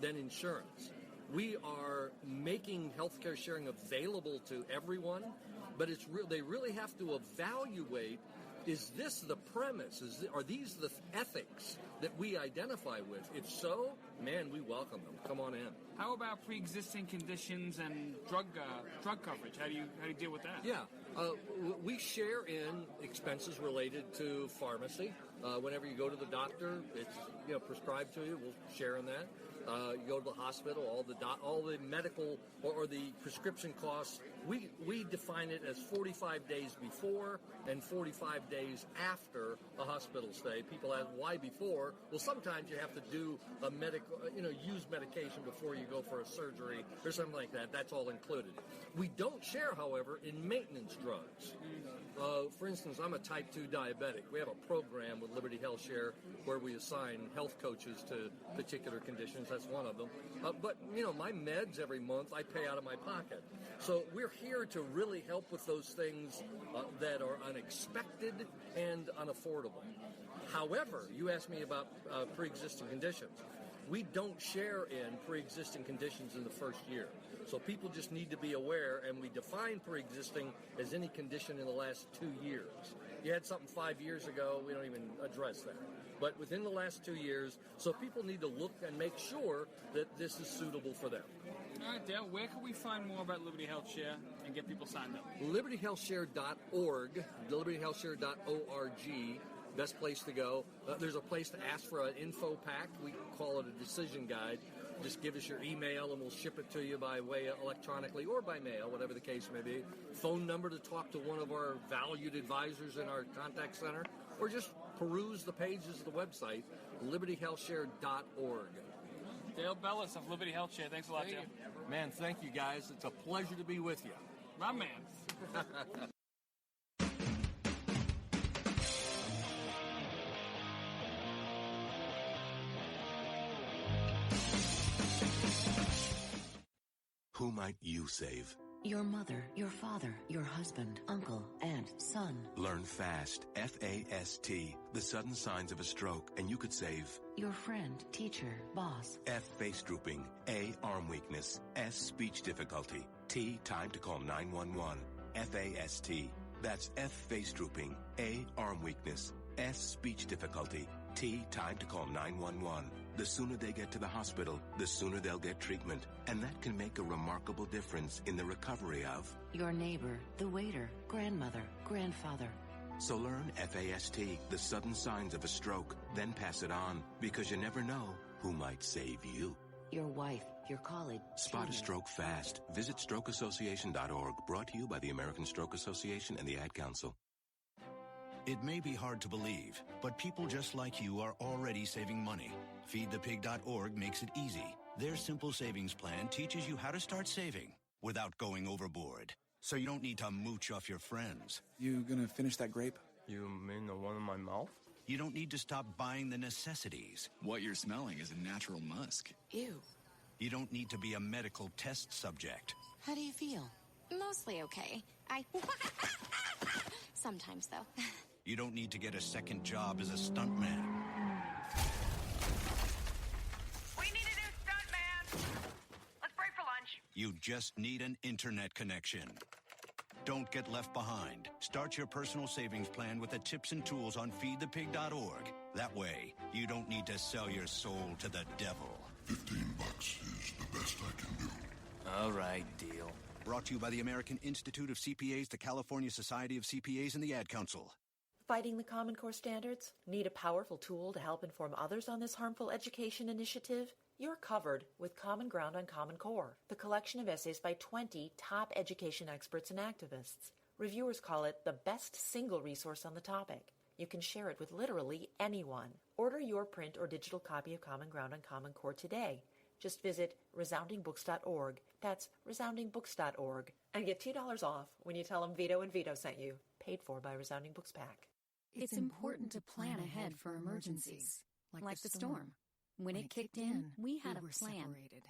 than insurance. We are making healthcare sharing available to everyone, but they really have to evaluate, is this the premise? Are these the ethics that we identify with? If so, man, we welcome them. Come on in. How about pre-existing conditions and drug coverage? How do you deal with that? Yeah, we share in expenses related to pharmacy. Whenever you go to the doctor, it's prescribed to you. We'll share in that. You go to the hospital, all the medical or the prescription costs, we define it as 45 days before and 45 days after a hospital stay. People ask, why before? Well, sometimes you have to do use medication before you go for a surgery or something like that. That's all included. We don't share, however, in maintenance drugs. For instance, I'm a type 2 diabetic. We have a program with at Liberty Health Share where we assign health coaches to particular conditions. That's one of them. But, my meds every month I pay out of my pocket. So we're here to really help with those things that are unexpected and unaffordable. However, you asked me about pre-existing conditions. We don't share in pre-existing conditions in the first year. So people just need to be aware, and we define pre-existing as any condition in the last 2 years. You had something 5 years ago, we don't even address that. But within the last 2 years, so people need to look and make sure that this is suitable for them. All right, Dale, where can we find more about Liberty Health Share and get people signed up? LibertyHealthShare.org, LibertyHealthShare.org. Best place to go. There's a place to ask for an info pack. We call it a decision guide. Just give us your email and we'll ship it to you by way electronically or by mail, whatever the case may be. Phone number to talk to one of our valued advisors in our contact center, or just peruse the pages of the website, libertyhealthshare.org. Dale Bellis of Liberty Health Share. Thanks a lot, Dale. Man, thank you guys. It's a pleasure to be with you. My man. Who might you save? Your mother, your father, your husband, uncle, aunt, son. Learn FAST, F-A-S-T, the sudden signs of a stroke, and you could save your friend, teacher, boss. F, face drooping. A, arm weakness. S, speech difficulty. T, time to call 911. F-A-S-T. That's F, face drooping. A, arm weakness. S, speech difficulty. T, time to call 911. The sooner they get to the hospital, the sooner they'll get treatment. And that can make a remarkable difference in the recovery of your neighbor, the waiter, grandmother, grandfather. So learn FAST, the sudden signs of a stroke, then pass it on, because you never know who might save you. Your wife, your colleague. Spot a stroke fast. Visit strokeassociation.org, brought to you by the American Stroke Association and the Ad Council. It may be hard to believe, but people just like you are already saving money. FeedThePig.org makes it easy. Their simple savings plan teaches you how to start saving without going overboard. So you don't need to mooch off your friends. You gonna finish that grape? You mean the one in my mouth? You don't need to stop buying the necessities. What you're smelling is a natural musk. Ew. You don't need to be a medical test subject. How do you feel? Mostly okay. Sometimes, though. You don't need to get a second job as a stuntman. We need a new stuntman. Let's break for lunch. You just need an internet connection. Don't get left behind. Start your personal savings plan with the tips and tools on feedthepig.org. That way, you don't need to sell your soul to the devil. $15 is the best I can do. All right, deal. Brought to you by the American Institute of CPAs, the California Society of CPAs, and the Ad Council. Fighting the Common Core standards? Need a powerful tool to help inform others on this harmful education initiative? You're covered with Common Ground on Common Core, the collection of essays by 20 top education experts and activists. Reviewers call it the best single resource on the topic. You can share it with literally anyone. Order your print or digital copy of Common Ground on Common Core today. Just visit resoundingbooks.org. That's resoundingbooks.org. And get $2 off when you tell them Vito and Vito sent you. Paid for by Resounding Books Pack. It's important to plan ahead for emergencies, like the storm. When it kicked in, we had a plan. Separated.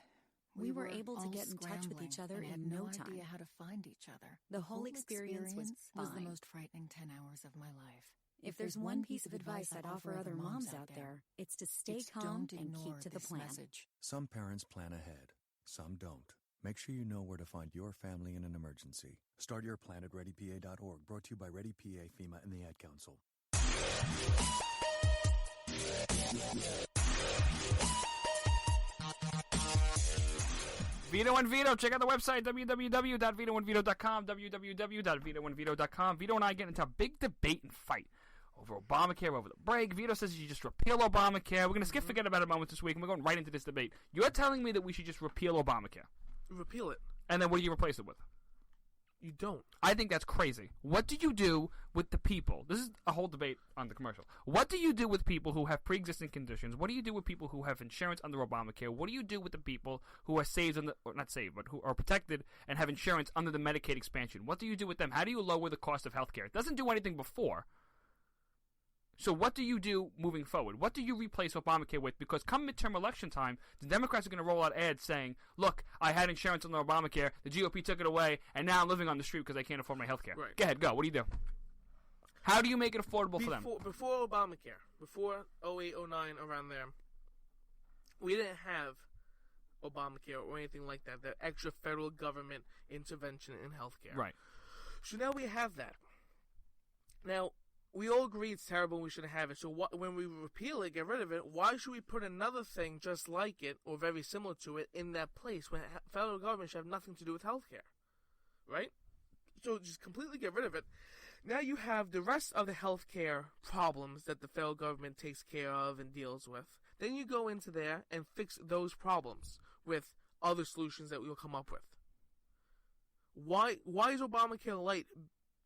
We were able to get in touch with each other in no time. Idea how to find each other. The whole experience was the fine. most frightening 10 hours of my life. If there's one piece of advice I'd offer other moms out there, it's to stay calm don't and ignore keep to the this plan. message. Some parents plan ahead, some don't. Make sure you know where to find your family in an emergency. Start your plan at ReadyPA.org, brought to you by ReadyPA, FEMA, and the Ad Council. Vito and Vito, check out the website, www.vitoandvito.com, www.vitoandvito.com. Vito and I get into a big debate and fight over Obamacare over the break. Vito says you just repeal Obamacare. We're going to forget about it a moment this week, and we're going right into this debate. You're telling me that we should just repeal Obamacare. Repeal it. And then what do you replace it with? You don't. I think that's crazy. What do you do with the people? This is a whole debate on the commercial. What do you do with people who have pre-existing conditions? What do you do with people who have insurance under Obamacare? What do you do with the people who are saved, or not saved, but who are protected and have insurance under the Medicaid expansion? What do you do with them? How do you lower the cost of health care? It doesn't do anything before. So what do you do moving forward? What do you replace Obamacare with? Because come midterm election time, the Democrats are going to roll out ads saying, look, I had insurance on Obamacare, the GOP took it away, and now I'm living on the street because I can't afford my health care. Right. Go ahead, go. What do you do? How do you make it affordable for them? Before Obamacare, before 08, 09, around there, we didn't have Obamacare or anything like that, the extra federal government intervention in healthcare. Right. So now we have that. Now, we all agree it's terrible and we shouldn't have it. So when we repeal it, get rid of it, why should we put another thing just like it or very similar to it in that place when federal government should have nothing to do with healthcare? Right? So just completely get rid of it. Now you have the rest of the healthcare problems that the federal government takes care of and deals with. Then you go into there and fix those problems with other solutions that we'll come up with. Why is Obamacare Light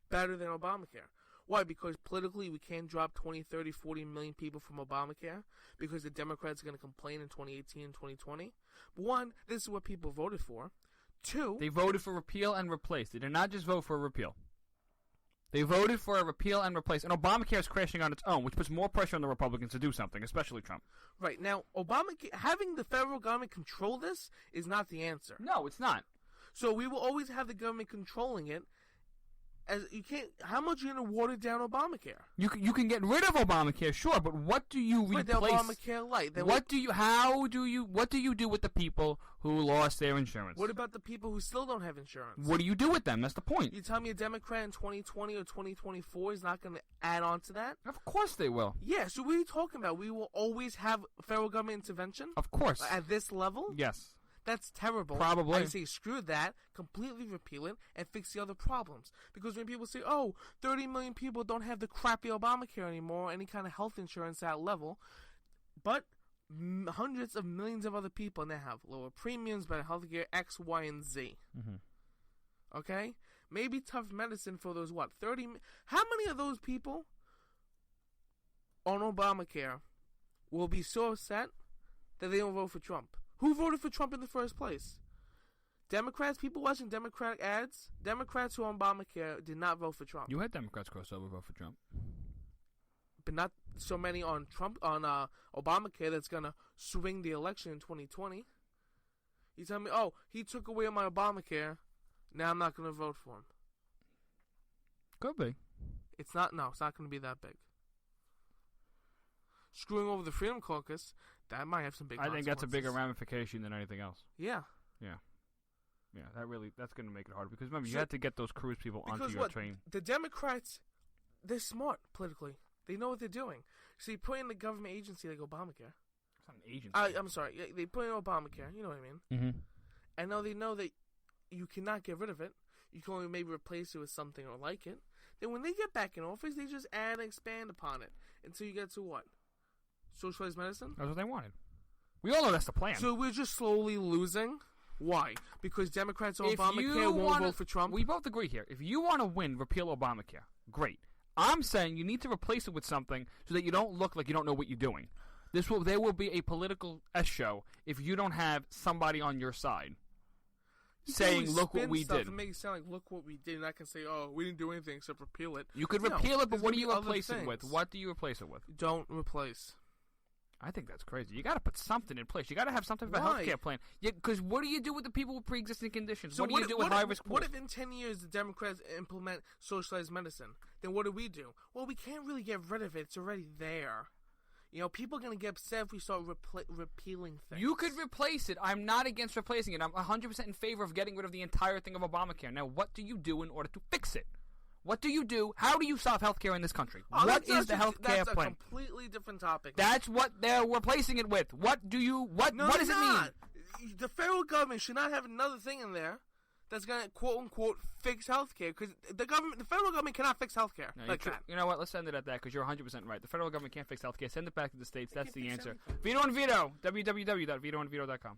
better than Obamacare? Why? Because politically we can't drop 20, 30, 40 million people from Obamacare because the Democrats are going to complain in 2018 and 2020. One, this is what people voted for. Two, they voted for repeal and replace. They did not just vote for a repeal. They voted for a repeal and replace. And Obamacare is crashing on its own, which puts more pressure on the Republicans to do something, especially Trump. Right. Now, Obamacare, having the federal government control this is not the answer. No, it's not. So we will always have the government controlling it. As you can't. How much are you going to water down Obamacare? You can get rid of Obamacare, sure, but what do you replace? With Obamacare Light. Then what do you do with the people who lost their insurance? What about the people who still don't have insurance? What do you do with them? That's the point. You tell me a Democrat in 2020 or 2024 is not going to add on to that? Of course they will. Yeah. So what are you talking about? We will always have federal government intervention. Of course. At this level. Yes. That's terrible. Probably. I say screw that, completely repeal it, and fix the other problems. Because when people say, oh, 30 million people don't have the crappy Obamacare anymore, any kind of health insurance at that level, but hundreds of millions of other people now have lower premiums, better health care, X, Y, and Z. Mm-hmm. Okay? Maybe tough medicine for those, 30... How many of those people on Obamacare will be so upset that they don't vote for Trump? Who voted for Trump in the first place? Democrats? People watching Democratic ads? Democrats who are on Obamacare did not vote for Trump. You had Democrats crossover vote for Trump. But not so many on Obamacare that's going to swing the election in 2020. You tell me, oh, he took away my Obamacare, now I'm not going to vote for him. Could be. It's not going to be that big. Screwing over the Freedom Caucus, that might have some big consequences. I think that's a bigger ramification than anything else. Yeah. Yeah. Yeah, that's going to make it hard. Because remember, you had to get those cruise people onto your train. The Democrats, they're smart politically. They know what they're doing. So you put in the government agency like Obamacare. It's not an agency. I'm sorry. They put in Obamacare. You know what I mean? Mm-hmm. And now they know that you cannot get rid of it. You can only maybe replace it with something or like it. Then when they get back in office, they just add and expand upon it. Until you get to what? Socialized medicine? That's what they wanted. We all know that's the plan. So we're just slowly losing? Why? Because Democrats on Obamacare won't vote for Trump? We both agree here. If you want to win, repeal Obamacare. Great. I'm saying you need to replace it with something so that you don't look like you don't know what you're doing. There will be a political S-show if you don't have somebody on your side saying, look what we did. And make it sound like, look what we did. And I can say, oh, we didn't do anything except repeal it. You could repeal it, but what do you replace it with? What do you replace it with? Don't replace. I think that's crazy. You got to put something in place. You got to have something of a healthcare plan. Because what do you do with the people with pre-existing conditions? So what do you do with high-risk pools? What if in 10 years the Democrats implement socialized medicine? Then what do? Well, we can't really get rid of it. It's already there. You know, people are going to get upset if we start repealing things. You could replace it. I'm not against replacing it. I'm 100% in favor of getting rid of the entire thing of Obamacare. Now, what do you do in order to fix it? What do you do? How do you solve healthcare in this country? What is the healthcare plan? That's a completely different topic. That's what they're replacing it with. What does it mean? The federal government should not have another thing in there that's going to quote unquote fix healthcare, because the federal government cannot fix healthcare that. You know what? Let's end it at that, because you're 100% right. The federal government can't fix healthcare. Send it back to the states. That's the answer. Vito and Vito. www.vitoandvito.com.